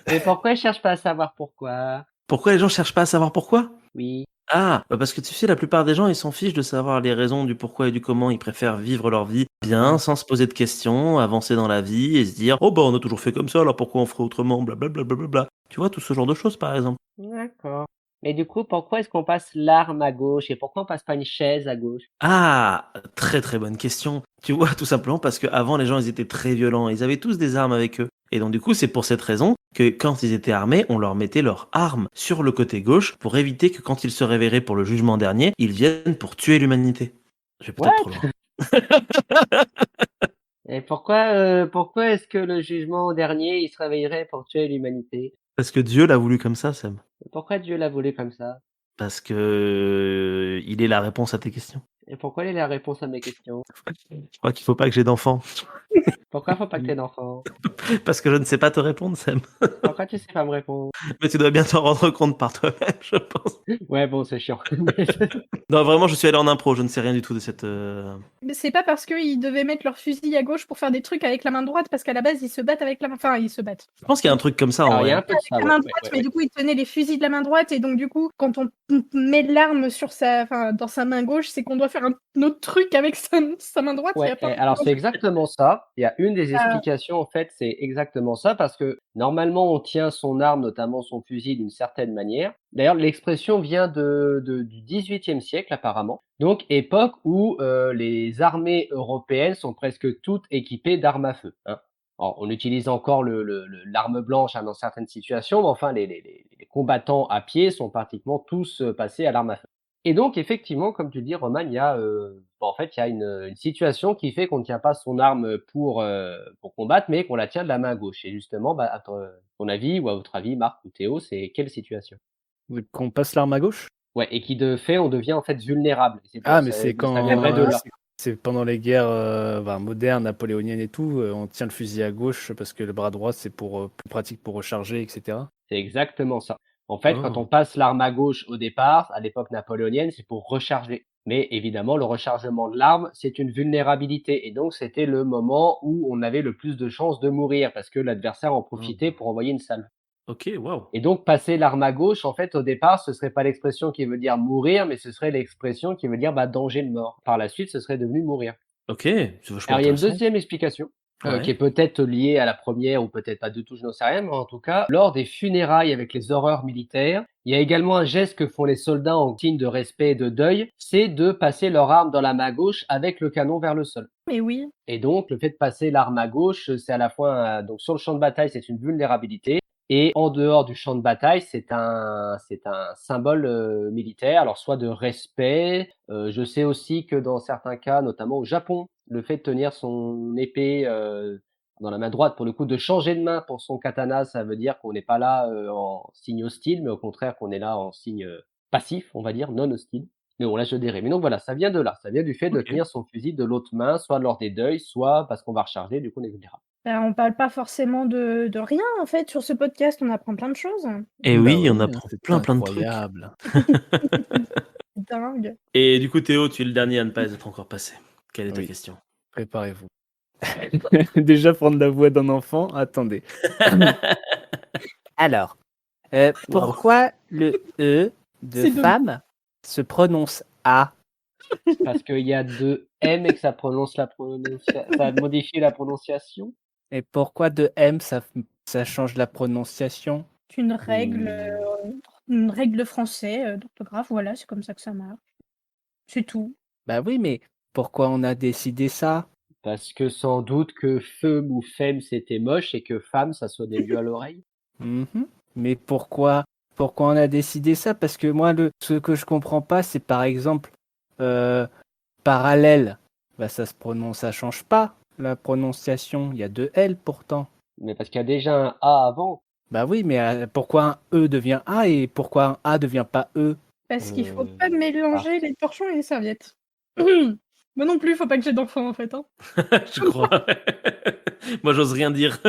Mais pourquoi je cherche pas à savoir pourquoi? Pourquoi les gens cherchent pas à savoir pourquoi? Oui. Ah, bah parce que tu sais, la plupart des gens, ils s'en fichent de savoir les raisons du pourquoi et du comment. Ils préfèrent vivre leur vie bien, sans se poser de questions, avancer dans la vie et se dire « Oh bah on a toujours fait comme ça, alors pourquoi on ferait autrement ?» Blablabla. Tu vois, tout ce genre de choses, par exemple. D'accord. Mais du coup, pourquoi est-ce qu'on passe l'arme à gauche et pourquoi on passe pas une chaise à gauche? Ah, très très bonne question. Tu vois, tout simplement parce qu'avant, les gens, ils étaient très violents. Ils avaient tous des armes avec eux. Et donc, du coup, c'est pour cette raison que quand ils étaient armés, on leur mettait leurs armes sur le côté gauche pour éviter que quand ils se réveilleraient pour le jugement dernier, ils viennent pour tuer l'humanité. Je vais peut-être trop What? loin. Et pourquoi est-ce que le jugement dernier, il se réveillerait pour tuer l'humanité? Parce que Dieu l'a voulu comme ça, Sam. Pourquoi Dieu l'a voulu comme ça? Parce que il est la réponse à tes questions. Et pourquoi il est la réponse à mes questions? Je crois qu'il faut pas que j'ai d'enfants. Pourquoi faut pas que t'aies d'enfants? Parce que je ne sais pas te répondre, Sam. Pourquoi tu sais pas me répondre? Mais tu dois bien t'en rendre compte par toi-même, je pense. Ouais, bon, c'est chiant. Non, vraiment, je suis allé en impro, je ne sais rien du tout de cette. Mais c'est pas parce qu'ils devaient mettre leur fusil à gauche pour faire des trucs avec la main droite, parce qu'à la base, ils se battent avec la main... Enfin, ils se battent. Je pense qu'il y a un truc comme ça en Alors, il y a vrai. un peu de ça, La ouais, main ouais, droite, ouais, mais ouais. du coup, ils tenaient les fusils de la main droite, et donc du coup, quand on met l'arme sur dans sa main gauche, c'est qu'on doit faire un autre truc avec sa main droite. Il y Ouais, a pas... alors c'est exactement ça. Il y a une des Euh, explications, en fait, c'est exactement ça, parce que normalement, on tient son arme, notamment son fusil, d'une certaine manière. D'ailleurs, l'expression vient du XVIIIe siècle, apparemment. Donc, époque où les armées européennes sont presque toutes équipées d'armes à feu, hein. Alors, on utilise encore l'arme blanche, hein, dans certaines situations, mais enfin, les combattants à pied sont pratiquement tous passés à l'arme à feu. Et donc effectivement, comme tu dis Roman, il y a, en fait, il y a une situation qui fait qu'on ne tient pas son arme pour combattre, mais qu'on la tient de la main gauche. Et justement, bah, à ton avis ou à votre avis, Marc ou Théo, c'est quelle situation? Qu'on passe l'arme à gauche? Ouais, et qui de fait, on devient en fait vulnérable. Et c'est pour Ah, mais c'est ça viendrait de quand là. c'est pendant les guerres modernes, napoléoniennes et tout, on tient le fusil à gauche parce que le bras droit c'est pour plus pratique pour recharger, etc. C'est exactement ça. En fait, quand Oh. on passe l'arme à gauche au départ, à l'époque napoléonienne, c'est pour recharger. Mais évidemment, le rechargement de l'arme, c'est une vulnérabilité. Et donc, c'était le moment où on avait le plus de chances de mourir parce que l'adversaire en profitait pour envoyer une salve. Ok, waouh. Et donc, passer l'arme à gauche, en fait, au départ, ce serait pas l'expression qui veut dire mourir, mais ce serait l'expression qui veut dire bah, danger de mort. Par la suite, ce serait devenu mourir. Ok, c'est vachement Alors, il y a une intéressant. deuxième explication, Ouais. qui est peut-être liée à la première ou peut-être pas du tout, je n'en sais rien, mais en tout cas, lors des funérailles avec les horreurs militaires, il y a également un geste que font les soldats en signe de respect et de deuil, c'est de passer leur arme dans la main gauche avec le canon vers le sol. Mais oui. Et donc, le fait de passer l'arme à gauche, c'est à la fois, donc sur le champ de bataille, c'est une vulnérabilité, et en dehors du champ de bataille, c'est un symbole militaire, alors soit de respect. Je sais aussi que dans certains cas, notamment au Japon, le fait de tenir son épée dans la main droite, pour le coup, de changer de main pour son katana, ça veut dire qu'on n'est pas là en signe hostile, mais au contraire qu'on est là en signe passif, on va dire, non hostile. Mais bon, là, je dirais. Mais donc voilà, ça vient de là. Ça vient du fait de Ok. tenir son fusil de l'autre main, soit lors des deuils, soit parce qu'on va recharger, du coup, on est vulnérable. On parle pas forcément de rien, en fait, sur ce podcast. On apprend plein de choses. Et Bah oui, on oui, apprend c'est plein de trucs. incroyable. Dingue. Et du coup, Théo, tu es le dernier à ne pas être encore passé. Quelle est ta Oui. question? Préparez-vous. Déjà prendre la voix d'un enfant, attendez. Alors, pourquoi le E de C'est de- femme se prononce A? Parce qu'il y a deux M et que ça ça modifie la prononciation. Et pourquoi de M ça change la prononciation? C'est une règle français d'orthographe. Voilà, c'est comme ça que ça marche. C'est tout. Bah oui, mais pourquoi on a décidé ça? Parce que sans doute que feum ou femme c'était moche et que femme ça sonnait mieux à l'oreille. Mhm. Mais pourquoi on a décidé ça? Parce que moi, ce que je comprends pas, c'est par exemple parallèle. Bah ça change pas la prononciation. Il y a deux L pourtant. Mais parce qu'il y a déjà un A avant. Bah oui, mais pourquoi un E devient A et pourquoi un A devient pas E? Parce qu'il faut pas mélanger les torchons et les serviettes. Moi non plus, faut pas que j'ai d'enfants, en fait. Hein. Je crois. Moi, j'ose rien dire.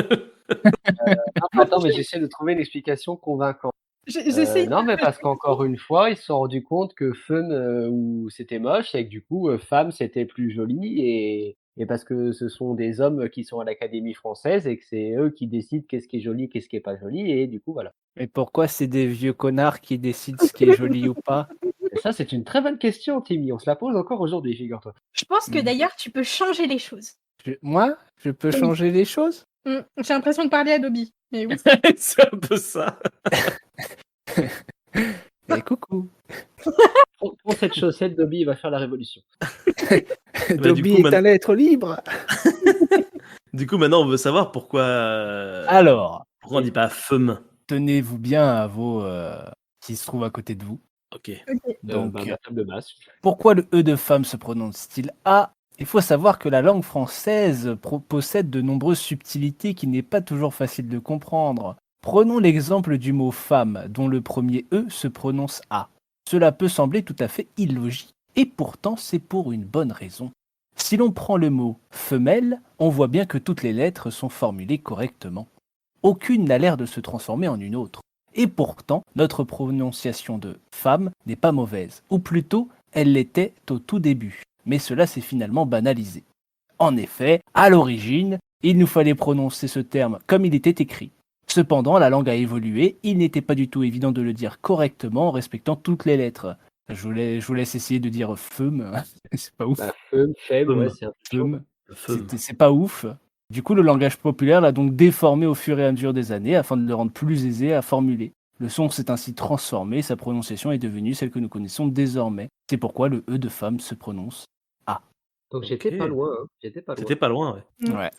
Attends, mais j'essaie de trouver une explication convaincante. J'essaye. Non, mais parce qu'encore une fois, ils se sont rendus compte que fun ou c'était moche et que du coup, femme c'était plus joli et parce que ce sont des hommes qui sont à l'Académie française et que c'est eux qui décident qu'est-ce qui est joli, qu'est-ce qui est pas joli et du coup voilà. Et pourquoi c'est des vieux connards qui décident ce qui est joli ou pas? Et ça, c'est une très bonne question, Timmy. On se la pose encore aujourd'hui, figure-toi. Je pense que d'ailleurs, tu peux changer les choses. Moi, je peux changer les choses? J'ai l'impression de parler à Dobby. Mais oui. C'est un peu ça. Et coucou. Prends cette chaussette, Dobby, il va faire la révolution. Dobby coup, est un être libre. Du coup, maintenant, on veut savoir pourquoi Alors, on dit pas fum. tenez-vous bien à vos qui se trouvent à côté de vous. Ok. Ok. Donc, Ma table basse. pourquoi le E de femme se prononce-t-il A? Il faut savoir que la langue française possède de nombreuses subtilités qu'il n'est pas toujours facile de comprendre. Prenons l'exemple du mot femme, dont le premier E se prononce A. Cela peut sembler tout à fait illogique, et pourtant c'est pour une bonne raison. Si l'on prend le mot femelle, on voit bien que toutes les lettres sont formulées correctement. Aucune n'a l'air de se transformer en une autre. Et pourtant, notre prononciation de femme n'est pas mauvaise, ou plutôt, elle l'était au tout début, mais cela s'est finalement banalisé. En effet, à l'origine, il nous fallait prononcer ce terme comme il était écrit. Cependant, la langue a évolué, il n'était pas du tout évident de le dire correctement en respectant toutes les lettres. Je vous laisse essayer de dire femme, c'est pas ouf. Femme, Fum. ouais, c'est un peu chaud. Femme, c'est pas ouf. Du coup, le langage populaire l'a donc déformé au fur et à mesure des années afin de le rendre plus aisé à formuler. Le son s'est ainsi transformé, sa prononciation est devenue celle que nous connaissons désormais. C'est pourquoi le E de femme se prononce A. Donc j'étais Ok. pas loin, hein. J'étais pas loin. C'était pas loin, ouais. Ouais.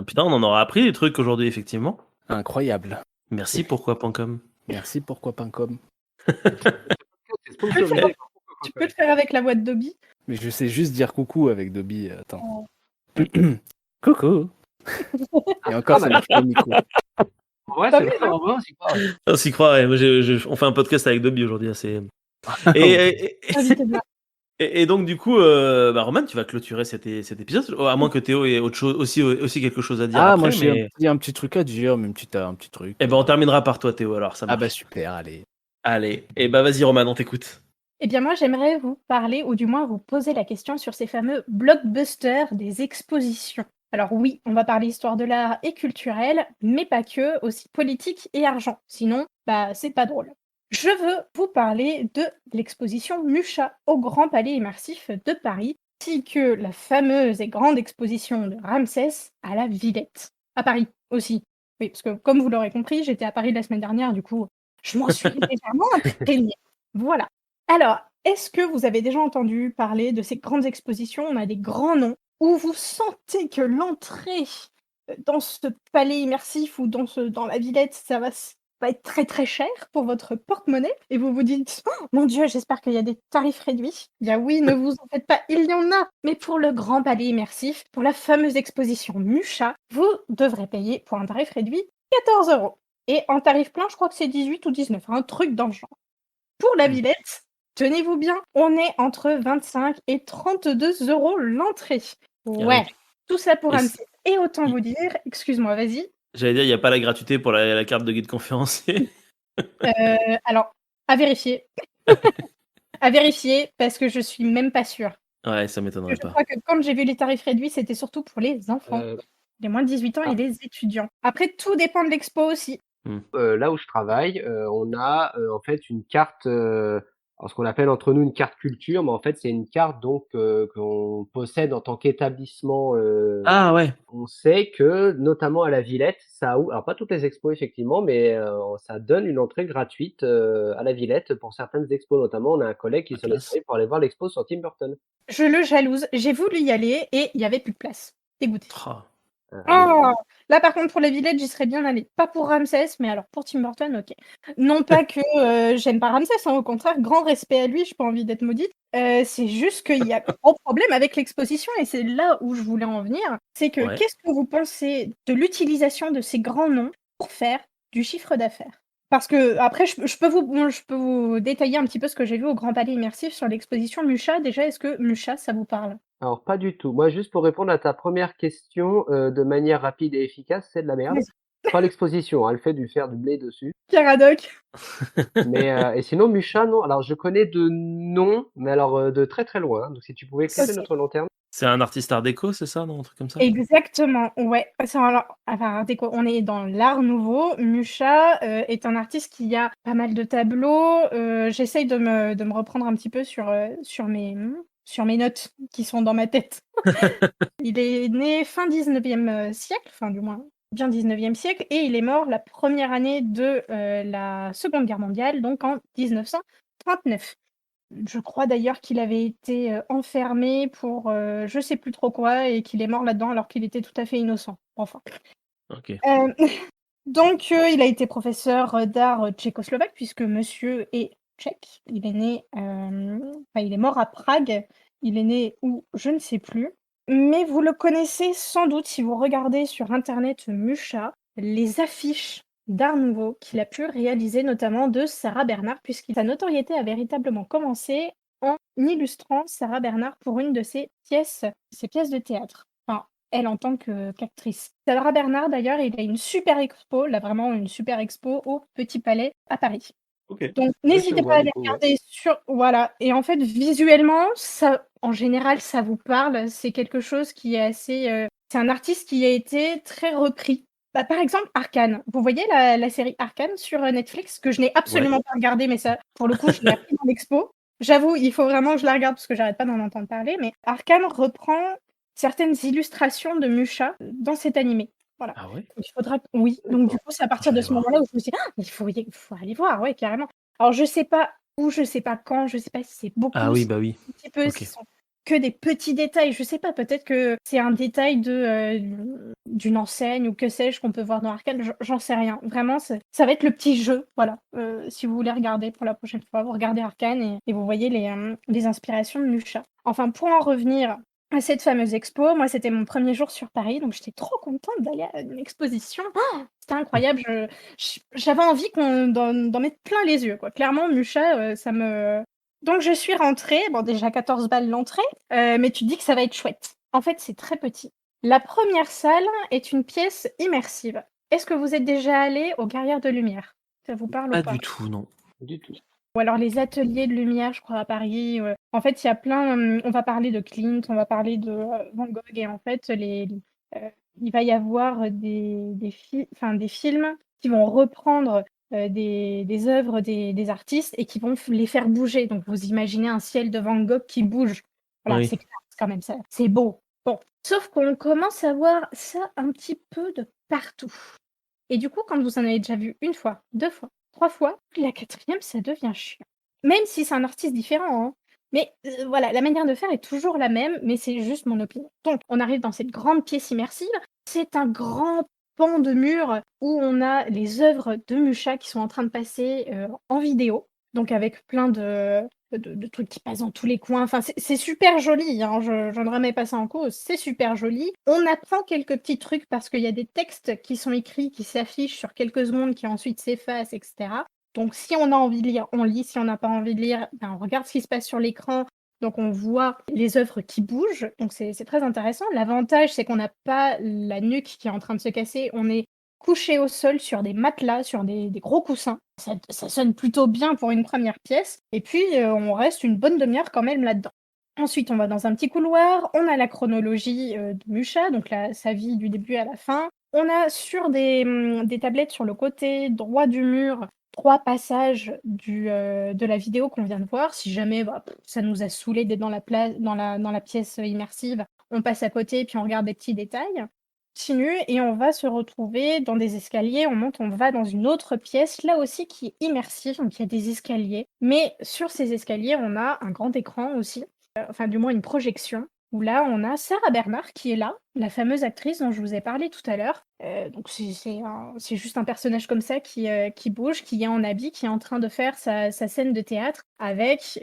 Putain, on en aura appris des trucs aujourd'hui, effectivement. Incroyable. Merci pourquoi.com. Merci, pourquoi.com. C'est sponsorisé. Tu peux le faire avec la voix de Dobby. Mais je sais juste dire coucou avec Dobby. Attends. Oh. Coucou. Et encore, ça marche pas au micro. Ouais, T'as c'est vu, vrai, en vrai, on s'y croit. On s'y croit, ouais. Moi, on fait un podcast avec Dobby aujourd'hui. C'est... Invité de là. Et donc, du coup, Roman, tu vas clôturer cet épisode, à moins que Théo ait autre chose, aussi quelque chose à dire Ah, après. moi j'ai Mais... un petit truc à dire, mais un petit truc. Eh ben, on terminera par toi, Théo, alors ça Ah marche. bah super, allez. Allez, et bah vas-y, Roman, on t'écoute. Eh bien, moi, j'aimerais vous parler, ou du moins vous poser la question sur ces fameux blockbusters des expositions. Alors oui, on va parler histoire de l'art et culturel, mais pas que, aussi politique et argent. Sinon, bah, c'est pas drôle. Je veux vous parler de l'exposition Mucha au Grand Palais Immersif de Paris, ainsi que la fameuse et grande exposition de Ramsès à la Villette, à Paris aussi. Oui, parce que comme vous l'aurez compris, j'étais à Paris la semaine dernière, du coup, je m'en suis légèrement imprégnée. Voilà. Alors, est-ce que vous avez déjà entendu parler de ces grandes expositions? On a des grands noms où vous sentez que l'entrée dans ce palais immersif ou dans la Villette, ça va être très très cher pour votre porte-monnaie et vous vous dites oh, mon Dieu, j'espère qu'il y a des tarifs réduits. Bien oui, ne vous en faites pas, il y en a. Mais pour le grand palais immersif, pour la fameuse exposition Mucha, vous devrez payer pour un tarif réduit 14 €. Et en tarif plein, je crois que c'est 18 ou 19, un truc dans le genre. Pour la Villette, tenez-vous bien, on est entre 25 et 32 € l'entrée. Ouais, tout ça pour Et Ramsès. Et autant vous dire, excuse-moi, vas-y. J'allais dire, il n'y a pas la gratuité pour la carte de guide conférencier. Alors, à vérifier. À vérifier, parce que je suis même pas sûre. Ouais, ça m'étonnerait Je pas. crois que quand j'ai vu les tarifs réduits, c'était surtout pour les enfants, les moins de 18 ans et les étudiants. Après, tout dépend de l'expo aussi. Là où je travaille, on a en fait une carte, alors ce qu'on appelle entre nous une carte culture, mais en fait c'est une carte donc qu'on possède en tant qu'établissement. Ah ouais. On sait que notamment à la Villette, alors pas toutes les expos effectivement, mais ça donne une entrée gratuite à la Villette pour certaines expos. Notamment, on a un collègue qui s'en est servi pour aller voir l'expo sur Tim Burton. Je le jalouse. J'ai voulu y aller et il y avait plus de place. Dégoûté. Oh. Oh là, par contre, pour les Villette, j'y serais bien allée. Pas pour Ramsès, mais alors pour Tim Burton, ok. Non pas que j'aime pas Ramsès, hein, au contraire, grand respect à lui, j'ai pas envie d'être maudite. C'est juste qu'il y a gros problème avec l'exposition et c'est là où je voulais en venir. C'est que qu'est-ce que vous pensez de l'utilisation de ces grands noms pour faire du chiffre d'affaires? Parce que après, je peux vous détailler un petit peu ce que j'ai vu au Grand Palais Immersif sur l'exposition Mucha. Déjà, est-ce que Mucha, ça vous parle? Alors pas du tout. Moi, juste pour répondre à ta première question, de manière rapide et efficace, c'est de la merde. Pas l'exposition, hein, le fait de faire du blé dessus. Caradoc. Mais et sinon Mucha, non. Alors je connais de nom, mais alors de très très loin. Donc si tu pouvais éclairer notre lanterne. C'est un artiste art déco, c'est ça, non? Un truc comme ça? Exactement, ouais. Art déco, on est dans l'art nouveau. Mucha est un artiste qui a pas mal de tableaux. J'essaye de me reprendre un petit peu sur mes notes qui sont dans ma tête. Il est né fin 19e siècle, enfin du moins bien 19e siècle, et il est mort la première année de la Seconde Guerre mondiale, donc en 1939. Je crois d'ailleurs qu'il avait été enfermé pour je sais plus trop quoi et qu'il est mort là-dedans alors qu'il était tout à fait innocent. Enfin. Ok. Donc, il a été professeur d'art tchécoslovaque, puisque monsieur est tchèque. Il est né, enfin, il est mort à Prague. Il est né où? Je ne sais plus. Mais vous le connaissez sans doute si vous regardez sur internet Mucha, les affiches d'art nouveau qu'il a pu réaliser, notamment de Sarah Bernhardt, puisque sa notoriété a véritablement commencé en illustrant Sarah Bernhardt pour une de ses pièces de théâtre. Enfin, elle en tant qu'actrice. Sarah Bernhardt, d'ailleurs, il a une super expo, là vraiment une super expo au Petit Palais à Paris. Ok. Donc Ouais, je n'hésitez pas vois à du aller coup, ouais. regarder sur voilà, et en fait visuellement, ça en général, ça vous parle. C'est quelque chose qui est assez, c'est un artiste qui a été très repris. Bah, par exemple, Arcane. Vous voyez la série Arcane sur, Netflix? Que je n'ai Ouais. absolument pas regardée, mais ça, pour le coup, je l'ai appris dans l'expo. J'avoue, il faut vraiment que je la regarde parce que j'arrête pas d'en entendre parler, mais Arcane reprend certaines illustrations de Musha dans cet animé. Voilà. Ah ouais? Il faudra oui, donc du D'accord. coup, c'est à Je partir vais de aller ce voir. moment-là où je me suis dit: «Ah, mais il faut aller voir», ouais, carrément. Alors je sais pas où, je sais pas quand, je sais pas si c'est Ah beaucoup, oui, si bah oui. c'est un petit peu, Ok. si ce sont que des petits détails, je sais pas, peut-être que c'est un détail d'une enseigne ou que sais-je qu'on peut voir dans Arcane, j'en sais rien. Vraiment, ça va être le petit jeu, voilà. Si vous voulez regarder pour la prochaine fois, vous regardez Arcane et vous voyez les inspirations de Musha. Enfin, pour en revenir à cette fameuse expo, moi, c'était mon premier jour sur Paris, donc j'étais trop contente d'aller à une exposition. C'était incroyable, j'avais envie d'en mettre plein les yeux, quoi. Clairement, Musha, ça me donc je suis rentrée, bon déjà 14 balles l'entrée, mais tu te dis que ça va être chouette. En fait, c'est très petit. La première salle est une pièce immersive. Est-ce que vous êtes déjà allés aux Guerrières de Lumière? Ça vous parle ou Pas pas? du tout, non. Du tout. Ou alors les ateliers de lumière, je crois, à Paris. En fait, il y a plein. On va parler de Klimt, on va parler de Van Gogh, et en fait, il va y avoir des films qui vont reprendre des œuvres des artistes et qui vont les faire bouger. Donc, vous imaginez un ciel de Van Gogh qui bouge. Voilà, Oui. c'est clair, c'est quand même ça. C'est beau. Bon. Sauf qu'on commence à voir ça un petit peu de partout. Et du coup, quand vous en avez déjà vu une fois, 2 fois, 3 fois, la quatrième, ça devient chiant. Même si c'est un artiste différent, hein. Mais voilà, la manière de faire est toujours la même, mais c'est juste mon opinion. Donc, on arrive dans cette grande pièce immersive. C'est un grand pan de mur où on a les œuvres de Musha qui sont en train de passer en vidéo. Donc, avec plein de trucs qui passent dans tous les coins. Enfin, c'est super joli, hein, je ne remets pas ça en cause, c'est super joli. On apprend quelques petits trucs parce qu'il y a des textes qui sont écrits, qui s'affichent sur quelques secondes, qui ensuite s'effacent, etc. Donc si on a envie de lire, on lit. Si on n'a pas envie de lire, ben, on regarde ce qui se passe sur l'écran. Donc on voit les œuvres qui bougent. Donc c'est très intéressant. L'avantage, c'est qu'on n'a pas la nuque qui est en train de se casser. On est couché au sol sur des matelas, sur des gros coussins. Ça sonne plutôt bien pour une première pièce. Et puis, on reste une bonne demi-heure quand même là-dedans. Ensuite, on va dans un petit couloir. On a la chronologie de Musha, donc sa vie du début à la fin. On a sur des tablettes sur le côté droit du mur 3 passages de la vidéo qu'on vient de voir. Si jamais ça nous a saoulé d'être dans la pièce immersive, on passe à côté et puis on regarde des petits détails. Continue et on va se retrouver dans des escaliers, on monte, on va dans une autre pièce, là aussi qui est immersive, donc il y a des escaliers. Mais sur ces escaliers, on a un grand écran aussi, enfin du moins une projection, où là on a Sarah Bernhardt qui est là, la fameuse actrice dont je vous ai parlé tout à l'heure. Donc c'est juste un personnage comme ça qui bouge, qui est en habit, qui est en train de faire sa scène de théâtre avec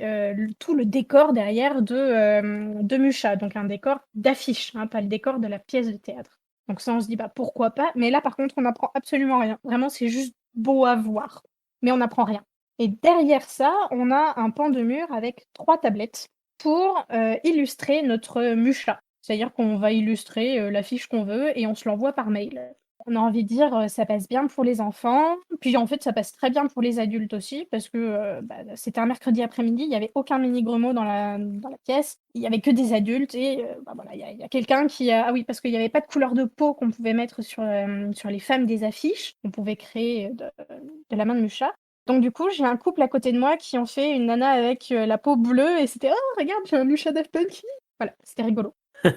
tout le décor derrière de Musha, donc un décor d'affiche, hein, pas le décor de la pièce de théâtre. Donc ça, on se dit, bah, pourquoi pas? Mais là, par contre, on n'apprend absolument rien. Vraiment, c'est juste beau à voir. Mais on n'apprend rien. Et derrière ça, on a un pan de mur avec 3 tablettes pour illustrer notre Musha. C'est-à-dire qu'on va illustrer l'affiche qu'on veut et on se l'envoie par mail. On a envie de dire, ça passe bien pour les enfants, puis en fait, ça passe très bien pour les adultes aussi parce que, c'était un mercredi après-midi, il y avait aucun mini-grumeau dans la pièce, il y avait que des adultes et voilà, il y a quelqu'un qui a ah oui, parce qu'il y avait pas de couleur de peau qu'on pouvait mettre sur les femmes des affiches, qu'on pouvait créer, de la main de Musha. Donc du coup, j'ai un couple à côté de moi qui ont fait une nana avec, la peau bleue et c'était: «Oh regarde, j'ai un Musha Daft Punk!» Voilà, c'était rigolo. Heu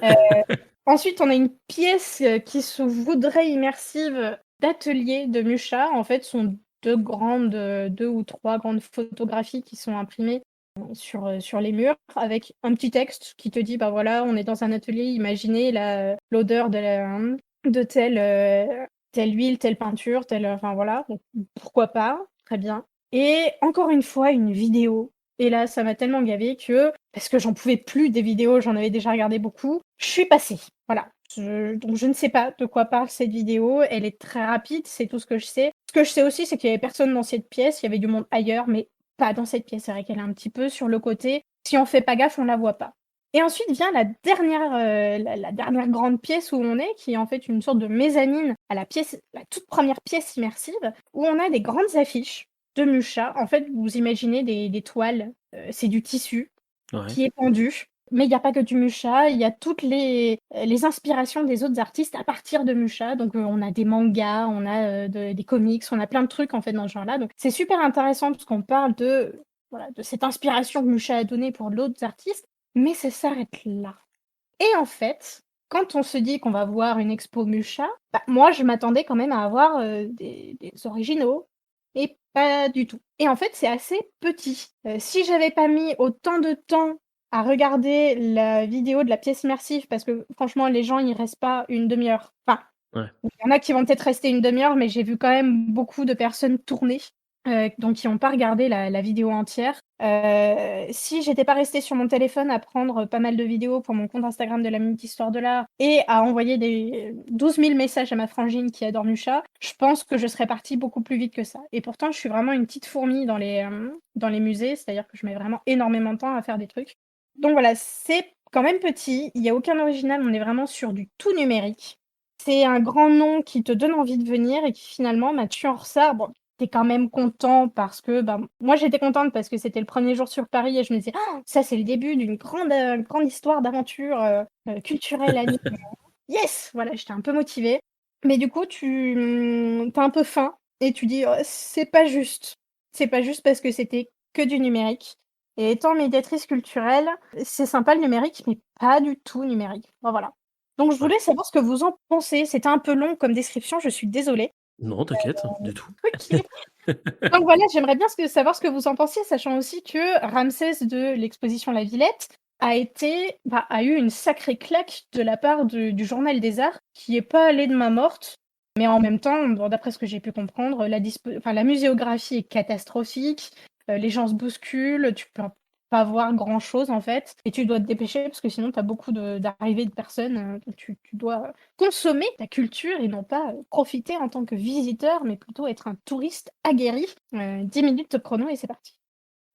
Ensuite, on a une pièce qui se voudrait immersive d'atelier de Musha. En fait, ce sont deux ou trois grandes photographies qui sont imprimées sur les murs avec un petit texte qui te dit, bah voilà, on est dans un atelier, imaginez l'odeur de telle huile, telle peinture, enfin voilà, donc pourquoi pas, très bien. Et encore une fois, une vidéo. Et là, ça m'a tellement gavée que, parce que j'en pouvais plus des vidéos, j'en avais déjà regardé beaucoup, je suis passée. Voilà. Donc je ne sais pas de quoi parle cette vidéo, elle est très rapide, c'est tout ce que je sais. Ce que je sais aussi, c'est qu'il y avait personne dans cette pièce, il y avait du monde ailleurs, mais pas dans cette pièce. C'est vrai qu'elle est un petit peu sur le côté. Si on fait pas gaffe, on la voit pas. Et ensuite vient la dernière grande pièce où on est, qui est en fait une sorte de mezzanine à la toute première pièce immersive, où on a des grandes affiches de Musha. En fait, vous imaginez des toiles, c'est du tissu Ouais. qui est pendu. Mais il n'y a pas que du Musha, il y a toutes les inspirations des autres artistes à partir de Musha. Donc, on a des mangas, on a des comics, on a plein de trucs en fait dans ce genre-là. Donc, c'est super intéressant parce qu'on parle de cette inspiration que Musha a donnée pour d'autres artistes, mais ça s'arrête là. Et en fait, quand on se dit qu'on va voir une expo Musha, bah, moi, je m'attendais quand même à avoir des originaux, et pas du tout. Et en fait, c'est assez petit. Si j'avais pas mis autant de temps à regarder la vidéo de la pièce immersive, parce que franchement, les gens, ils restent pas une demi-heure. Enfin, Ouais. il y en a qui vont peut-être rester une demi-heure, mais j'ai vu quand même beaucoup de personnes tourner, donc qui n'ont pas regardé la vidéo entière. Si j'étais pas restée sur mon téléphone à prendre pas mal de vidéos pour mon compte Instagram de la Minute Histoire de l'Art et à envoyer des 12 000 messages à ma frangine qui adore Musha, je pense que je serais partie beaucoup plus vite que ça. Et pourtant, je suis vraiment une petite fourmi dans les musées, c'est-à-dire que je mets vraiment énormément de temps à faire des trucs. Donc voilà, c'est quand même petit, il y a aucun original, on est vraiment sur du tout numérique. C'est un grand nom qui te donne envie de venir et qui finalement, bah, tu en ressors. Bon, t'es quand même content parce que, bah, moi j'étais contente parce que c'était le premier jour sur Paris et je me disais, ah, ça c'est le début d'une grande histoire d'aventure culturelle à Nîmes. Yes! Voilà, j'étais un peu motivée. Mais du coup, t'as un peu faim et tu dis, oh, c'est pas juste. C'est pas juste parce que c'était que du numérique. Et étant médiatrice culturelle, c'est sympa le numérique, mais pas du tout numérique. Bon, voilà. Donc je Ouais. voulais savoir ce que vous en pensez. C'était un peu long comme description, je suis désolée. Non, t'inquiète, du tout. Ok. Donc voilà, j'aimerais bien savoir ce que vous en pensiez, sachant aussi que Ramsès de l'exposition La Villette a eu une sacrée claque de la part du Journal des Arts, qui est pas allé de main morte. Mais en même temps, bon, d'après ce que j'ai pu comprendre, la muséographie est catastrophique, les gens se bousculent, tu peux pas voir grand-chose en fait, et tu dois te dépêcher parce que sinon tu as beaucoup d'arrivées de personnes, donc tu dois consommer ta culture et non pas profiter en tant que visiteur, mais plutôt être un touriste aguerri. 10 minutes de chrono et c'est parti.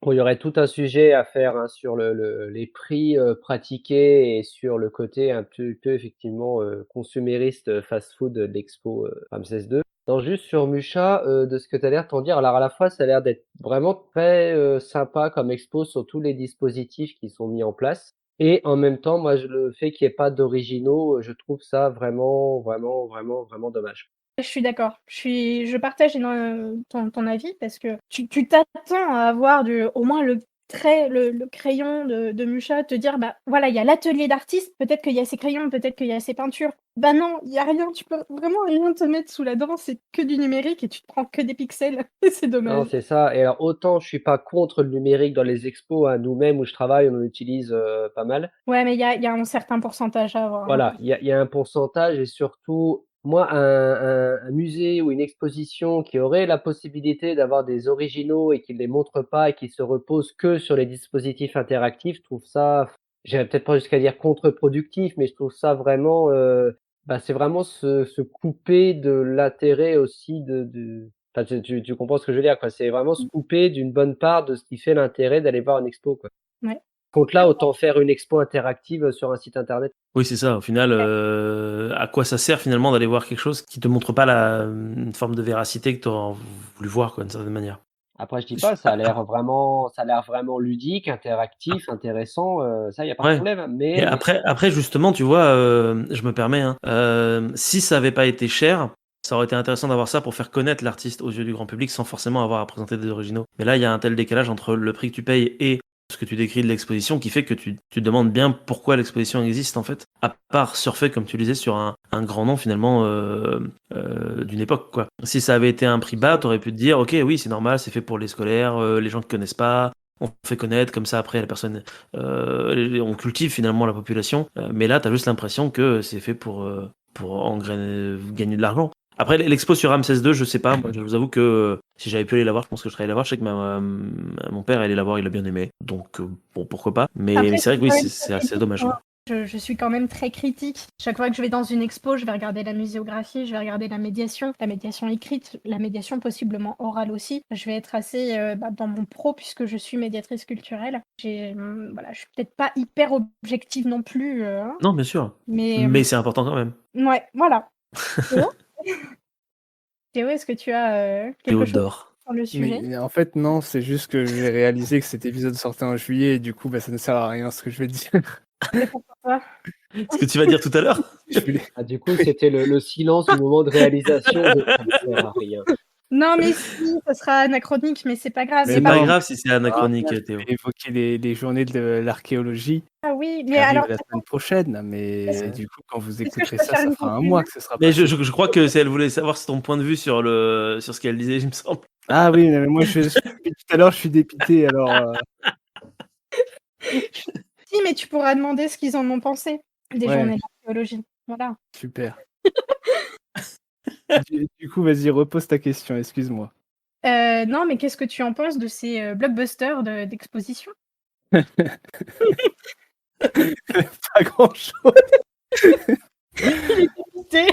Bon, il y aurait tout un sujet à faire, hein, sur les prix, pratiqués et sur le côté un petit peu effectivement, consumériste, fast-food de l'expo, Ramsès II. Non, juste sur Musha, de ce que tu as l'air de t'en dire, alors à la fois ça a l'air d'être vraiment très, sympa comme expo sur tous les dispositifs qui sont mis en place et en même temps, moi le fait qu'il y ait pas d'originaux, je trouve ça vraiment, vraiment, vraiment, vraiment dommage. Je suis d'accord. Je partage ton avis parce que tu t'attends à avoir au moins le trait, le crayon de Musha, te dire, bah voilà, il y a l'atelier d'artiste, peut-être qu'il y a ses crayons, peut-être qu'il y a ses peintures. Bah non, il y a rien, tu peux vraiment rien te mettre sous la dent, c'est que du numérique et tu te prends que des pixels. C'est Non, dommage. c'est ça. Et alors, autant je suis pas contre le numérique dans les expos, hein, nous-mêmes où je travaille, on en utilise pas mal. Ouais, mais il y a un certain pourcentage à avoir, hein. Voilà, il y a un pourcentage et surtout, moi, un musée ou une exposition qui aurait la possibilité d'avoir des originaux et qui ne les montre pas et qui se repose que sur les dispositifs interactifs, je trouve ça, j'irais peut-être pas jusqu'à dire contre-productif, mais je trouve ça vraiment, bah, c'est vraiment se couper de l'intérêt aussi enfin, tu comprends ce que je veux dire, quoi. C'est vraiment se Mmh. couper d'une bonne part de ce qui fait l'intérêt d'aller voir une expo, quoi. Ouais. Donc là, autant faire une expo interactive sur un site internet. Oui, c'est ça. Au final, à quoi ça sert finalement d'aller voir quelque chose qui te montre pas une forme de véracité que tu aurais voulu voir, quoi, d'une certaine manière. Après, je dis pas, ça a l'air vraiment ludique, interactif, intéressant, ça, il y a pas de Ouais. problème, Et mais après justement, tu vois, je me permets, hein, si ça avait pas été cher, ça aurait été intéressant d'avoir ça pour faire connaître l'artiste aux yeux du grand public sans forcément avoir à présenter des originaux. Mais là, il y a un tel décalage entre le prix que tu payes et ce que tu décris de l'exposition qui fait que tu te demandes bien pourquoi l'exposition existe en fait, à part surfer comme tu disais sur un grand nom finalement d'une époque quoi. Si ça avait été un prix bas, t'aurais pu te dire ok oui c'est normal, c'est fait pour les scolaires, les gens qui connaissent pas, on fait connaître comme ça après la personne, on cultive finalement la population, mais là t'as juste l'impression que c'est fait pour gagner de l'argent. Après, l'expo sur Ramsès II, je sais pas. Moi, je vous avoue que si j'avais pu aller la voir, je pense que je serais allé la voir. Je sais que mon père allait la voir, il a bien aimé. Donc, bon, pourquoi pas. Mais Après, c'est vrai que oui, quand même c'est très assez critique, dommage. hein. Je suis quand même très critique. Chaque fois que je vais dans une expo, je vais regarder la muséographie, je vais regarder la médiation écrite, la médiation possiblement orale aussi. Je vais être assez dans mon pro puisque je suis médiatrice culturelle. Voilà, je suis peut-être pas hyper objective non plus, hein, Non, bien sûr. mais Mais c'est important quand même. ouais, voilà. Théo, Théo, est-ce que tu as Théo quelque chose d'or. sur le sujet? Mais en fait, non, c'est juste que j'ai réalisé que cet épisode sortait en juillet et du coup, ça ne sert à rien ce que je vais dire. C'est pour toi. Ce que tu vas dire tout à l'heure. Je vais les- Ah, du coup, c'était le silence du moment de réalisation de ça ne sert à rien. Non, mais si, ça sera anachronique, mais c'est pas grave. Mais C'est C'est pas non, grave si c'est anachronique, je Théo. vais évoquer les journées de l'archéologie Ah oui, qui mais arrivent alors, la semaine prochaine, est-ce mais du coup, quand vous est-ce que je écouterez peux ça, faire ça une fera un conclusion? mois que ce sera Mais passé. je crois que elle voulait savoir ton point de vue sur ce qu'elle disait, il me semble. Ah oui, mais moi, depuis tout à l'heure, je suis dépité, alors Si, mais tu pourras demander ce qu'ils en ont pensé des ouais, journées d'archéologie. Voilà. super. Du coup, vas-y, repose ta question, excuse-moi. Non, mais qu'est-ce que tu en penses de ces blockbusters d'exposition? Pas grand-chose. Il est dépité.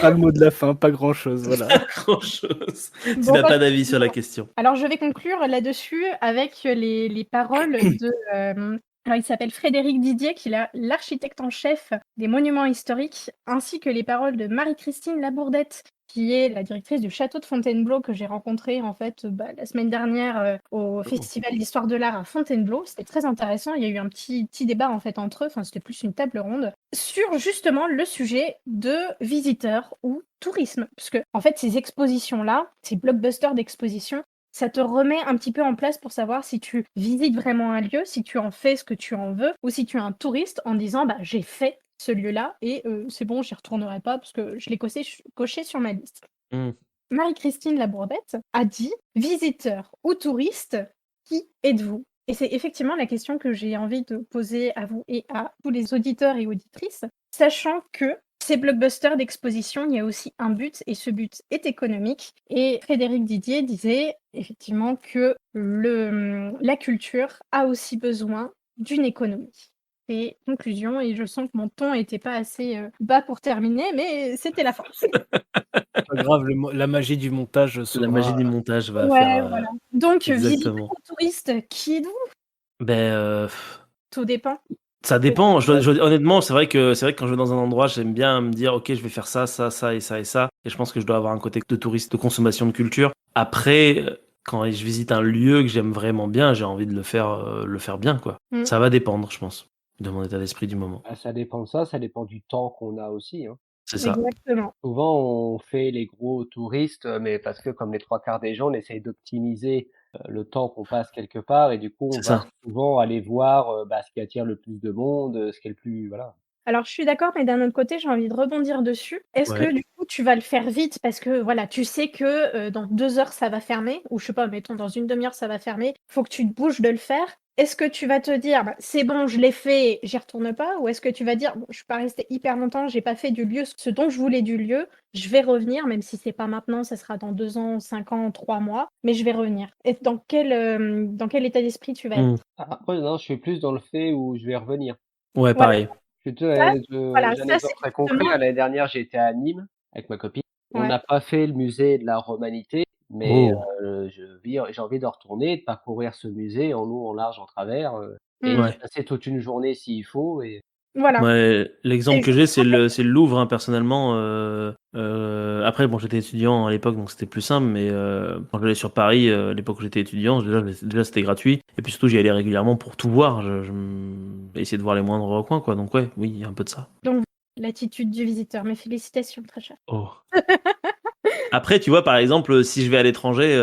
Pas le mot de la fin, pas grand-chose, voilà. Pas grand-chose. Tu Bon, n'as bah, pas d'avis sur la question. alors, je vais conclure là-dessus avec les paroles de. Alors, il s'appelle Frédéric Didier, qui est l'architecte en chef des monuments historiques, ainsi que les paroles de Marie-Christine Labourdette, qui est la directrice du château de Fontainebleau, que j'ai rencontrée en fait la semaine dernière au Festival d'Histoire de l'Art à Fontainebleau. C'était très intéressant. Il y a eu un petit débat en fait entre eux, enfin, c'était plus une table ronde, sur justement le sujet de visiteurs ou tourisme. Parce que, en fait, ces expositions-là, ces blockbusters d'exposition, ça te remet un petit peu en place pour savoir si tu visites vraiment un lieu, si tu en fais ce que tu en veux, ou si tu es un touriste en disant bah, j'ai fait ce lieu-là et c'est bon, j'y retournerai pas parce que je l'ai coché sur ma liste. Hmm. Marie-Christine Labourdette a dit visiteur ou touriste, qui êtes-vous? Et c'est effectivement la question que j'ai envie de poser à vous et à tous les auditeurs et auditrices, sachant que ces blockbusters d'exposition, il y a aussi un but, et ce but est économique. Et Frédéric Didier disait effectivement que la culture a aussi besoin d'une économie. Et conclusion, et je sens que mon ton n'était pas assez bas pour terminer, mais c'était la fin. Pas grave, la magie du montage La magie saura. du montage va Ouais, faire voilà. Donc, visiteur exactement. ou touriste, qui êtes-vous? Ben, Tout dépend. ça dépend. Honnêtement, c'est vrai que quand je vais dans un endroit, j'aime bien me dire, ok, je vais faire ça, ça, ça et ça et ça. Et je pense que je dois avoir un côté de touriste, de consommation de culture. Après, quand je visite un lieu que j'aime vraiment bien, j'ai envie de le faire bien, quoi. Mm. Ça va dépendre, je pense, de mon état d'esprit du moment. Ah, ça dépend de ça dépend du temps qu'on a aussi, hein. C'est ça. Exactement. Souvent, on fait les gros touristes, mais parce que comme les 3/4 des gens, on essaye d'optimiser, le temps qu'on passe quelque part et du coup, on C'est va ça. souvent aller voir, ce qui attire le plus de monde, ce qui est le plus voilà. Alors, je suis d'accord, mais d'un autre côté, j'ai envie de rebondir dessus. Est-ce que Ouais. du coup, tu vas le faire vite parce que voilà, tu sais que dans 2 heures, ça va fermer, ou je sais pas, mettons dans une demi-heure, ça va fermer, faut que tu te bouges de le faire. Est-ce que tu vas te dire, bah, c'est bon, je l'ai fait, j'y retourne pas, ou est-ce que tu vas dire, bon, je suis pas restée hyper longtemps, j'ai pas fait du lieu ce dont je voulais du lieu, je vais revenir, même si c'est pas maintenant, ça sera dans 2 ans, 5 ans, 3 mois, mais je vais revenir. Et dans quel état d'esprit tu vas être? Hmm. Après non, je suis plus dans le fait où je vais revenir. Ouais, Voilà, pareil. Je te ça, voilà, j'ai un ça c'est exemple très concret, justement. hein, l'année dernière, j'ai été à Nîmes avec ma copine. On Ouais. n'a pas fait le musée de la Romanité, mais Oh. j'ai envie de retourner, de parcourir ce musée en long, en large, en travers, et Mm. d'y Ouais. passer toute une journée s'il faut et Voilà. Ouais, l'exemple C'est que j'ai, juste- c'est le Louvre, hein, personnellement. Après, bon, j'étais étudiant à l'époque, donc c'était plus simple, mais quand j'allais sur Paris, à l'époque où j'étais étudiant, déjà c'était gratuit. Et puis surtout, j'y allais régulièrement pour tout voir. Essayer de voir les moindres recoins, quoi. Donc, ouais, oui, il y a un peu de ça. Donc, l'attitude du visiteur. Mes félicitations, très cher. Oh. Après, tu vois, par exemple, si je vais à l'étranger,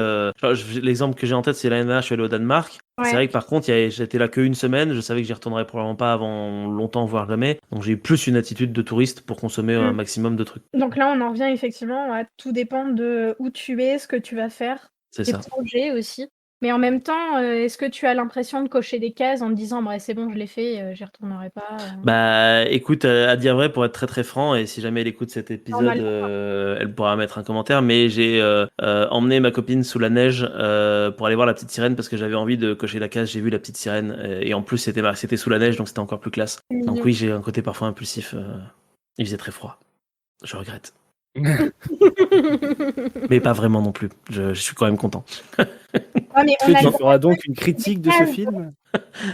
l'exemple que j'ai en tête, c'est l'année dernière, je suis allé au Danemark. C'est Ouais. vrai que par contre, j'étais là qu'une semaine. Je savais que j'y retournerais probablement pas avant longtemps, voire jamais. Donc j'ai eu plus une attitude de touriste pour consommer un maximum de trucs. Donc là, on en revient effectivement à tout dépend de où tu es, ce que tu vas faire, C'est tes ça. projets aussi. Mais en même temps, est-ce que tu as l'impression de cocher des cases en te disant bah, c'est bon, je l'ai fait, j'y retournerai pas Bah, écoute, à dire vrai, pour être très très franc, et si jamais elle écoute cet épisode, Normalement. elle pourra mettre un commentaire, mais j'ai emmené ma copine sous la neige pour aller voir la petite sirène parce que j'avais envie de cocher la case. J'ai vu la petite sirène et en plus c'était sous la neige, donc c'était encore plus classe. C'est Donc mignon. oui, j'ai un côté parfois impulsif. Il faisait très froid. Je regrette. Mais pas vraiment non plus. Je suis quand même content. Ouais, mais Est-ce on que a tu le droit feras de donc une cocher critique des de ce cases. film?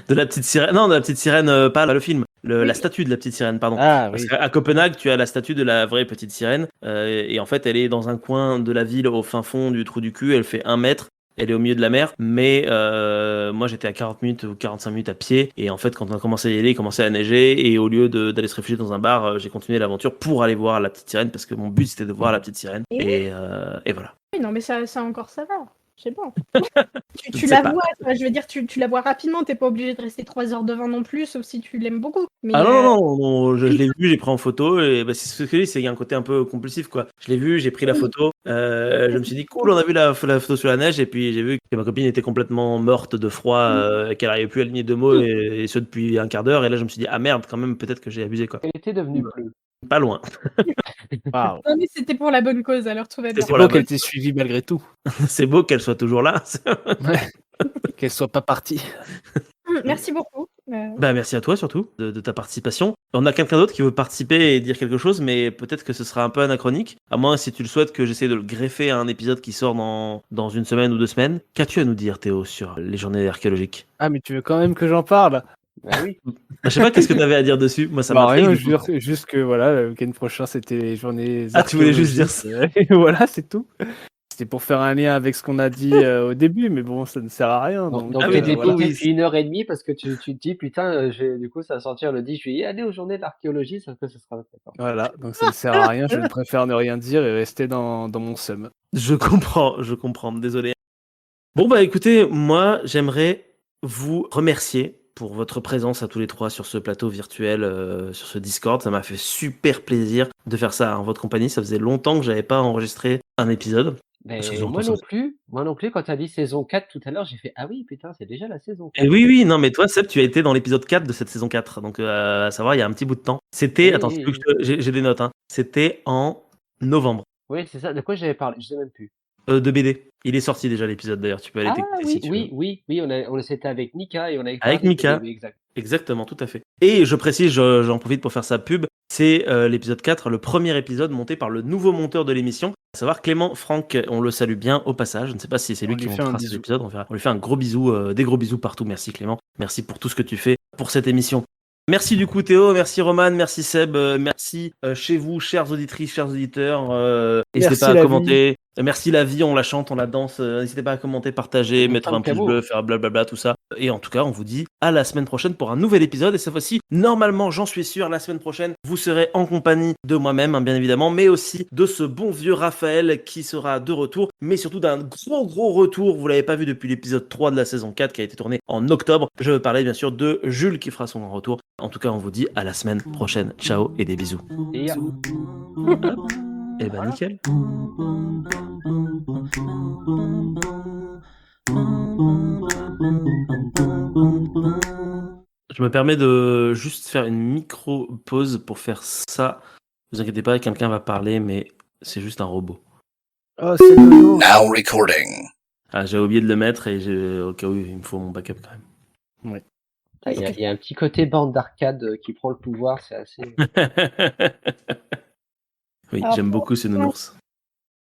De la petite sirène, non, de la petite sirène, pas le film, Oui. la statue de la petite sirène, pardon. Ah Parce oui. qu'à Copenhague, tu as la statue de la vraie petite sirène, et en fait, elle est dans un coin de la ville, au fin fond du trou du cul, elle fait 1 mètre, elle est au milieu de la mer, mais moi j'étais à 40 minutes ou 45 minutes à pied, et en fait, quand on a commencé à y aller, il commençait à neiger, et au lieu d'aller se réfugier dans un bar, j'ai continué l'aventure pour aller voir la petite sirène, parce que mon but c'était de voir la petite sirène, et voilà. Oui, non, mais ça encore, ça va. C'est bon. Je Tu ne sais la pas. vois, quoi, je veux dire, tu la vois rapidement, t'es pas obligé de rester 3 heures devant non plus, sauf si tu l'aimes beaucoup. Mais Ah non, je l'ai vu, j'ai pris en photo, et bah, c'est ce que je dis, c'est qu'il y a un côté un peu compulsif, quoi. Je l'ai vu, j'ai pris la photo, je me suis dit, cool, on a vu la photo sur la neige, et puis j'ai vu que ma copine était complètement morte de froid, et qu'elle n'arrivait plus à aligner 2 mots, et ce depuis un quart d'heure, et là je me suis dit, ah merde, quand même, peut-être que j'ai abusé, quoi. Elle était devenue bleue. Pas loin. Waouh. Non, mais c'était pour la bonne cause, alors tout va C'est bien. C'est pour la beau qu'elle bonne. t'ait suivi malgré tout. C'est beau qu'elle soit toujours là. Ouais. Qu'elle soit pas partie. Merci beaucoup. Bah, merci à toi surtout de ta participation. On a quelqu'un d'autre qui veut participer et dire quelque chose, mais peut-être que ce sera un peu anachronique. À moins, si tu le souhaites, que j'essaie de le greffer à un épisode qui sort dans une semaine ou 2 semaines. Qu'as-tu à nous dire, Théo, sur les journées archéologiques? Ah, mais tu veux quand même que j'en parle? Bah oui. Bah, je sais pas, qu'est-ce que tu avais à dire dessus? Moi, ça Bah m'intrigue. rien, du coup. juste que voilà, le week-end prochain c'était les journées Ah, tu voulais juste dire archéologiques, et voilà, c'est tout. C'était pour faire un lien avec ce qu'on a dit au début, mais bon, ça ne sert à rien. Donc Ah t'es oui, du coup, voilà. dépité oui. depuis 1h30 parce que tu te dis putain, du coup ça va sortir le 10 juillet, allez aux journées de l'archéologie, sauf que ce sera d'accord. Voilà, donc ça ne sert à rien, je préfère ne rien dire et rester dans mon seum. Je comprends, désolé. Bon, bah écoutez, moi, j'aimerais vous remercier pour votre présence à tous les trois sur ce plateau virtuel, sur ce Discord. Ça m'a fait super plaisir de faire ça en votre compagnie. Ça faisait longtemps que j'avais pas enregistré un épisode. Mais Ça faisait longtemps moi que ça non plus, quand t'as dit saison 4 tout à l'heure, j'ai fait ah oui putain, c'est déjà la saison 4. Et oui, non, mais toi, Seb, tu as été dans l'épisode 4 de cette saison 4. Donc, à savoir, il y a un petit bout de temps. C'était, Oui, attends, oui, oui. j'ai des notes, hein. C'était en novembre, Oui, c'est ça, de quoi j'avais parlé, je sais même plus. de BD. Il est sorti déjà l'épisode d'ailleurs. Tu peux aller Ah t'écouter si tu veux. oui, c'était avec Mika et on avait Avec parlé de Mika. BD, oui, exact. Exactement, tout à fait. Et je précise, j'en profite pour faire sa pub, c'est l'épisode 4, le premier épisode monté par le nouveau monteur de l'émission, à savoir Clément Franck. On le salue bien au passage. Je ne sais pas si c'est lui On qui lui fait un montera cet bisou. épisode. On lui fait un gros bisou, des gros bisous partout. Merci Clément. Merci pour tout ce que tu fais pour cette émission. Merci du coup Théo, merci Roman, merci Seb, merci chez vous, chères auditrices, chers auditeurs. N'hésitez Merci pas à la vie. commenter. Merci la vie, on la chante, on la danse. N'hésitez pas à commenter, partager, mettre un pouce bleu, faire blablabla, tout ça. Et en tout cas, on vous dit à la semaine prochaine pour un nouvel épisode. Et cette fois-ci, normalement, j'en suis sûr, la semaine prochaine, vous serez en compagnie de moi-même, hein, bien évidemment, mais aussi de ce bon vieux Raphaël qui sera de retour, mais surtout d'un gros retour. Vous l'avez pas vu depuis l'épisode 3 de la saison 4 qui a été tourné en octobre. Je veux parler bien sûr de Jules qui fera son grand retour. En tout cas, on vous dit à la semaine prochaine. Ciao et des bisous. Et Et ben nickel. Je me permets de juste faire une micro-pause pour faire ça. Ne vous inquiétez pas, quelqu'un va parler, mais c'est juste un robot. Oh, c'est Nono. Now recording. Ah, j'ai oublié de le mettre et au cas où il me faut mon backup quand même. il y a un petit côté bande d'arcade qui prend le pouvoir, c'est assez. Oui, Alors, j'aime beaucoup ce nounours.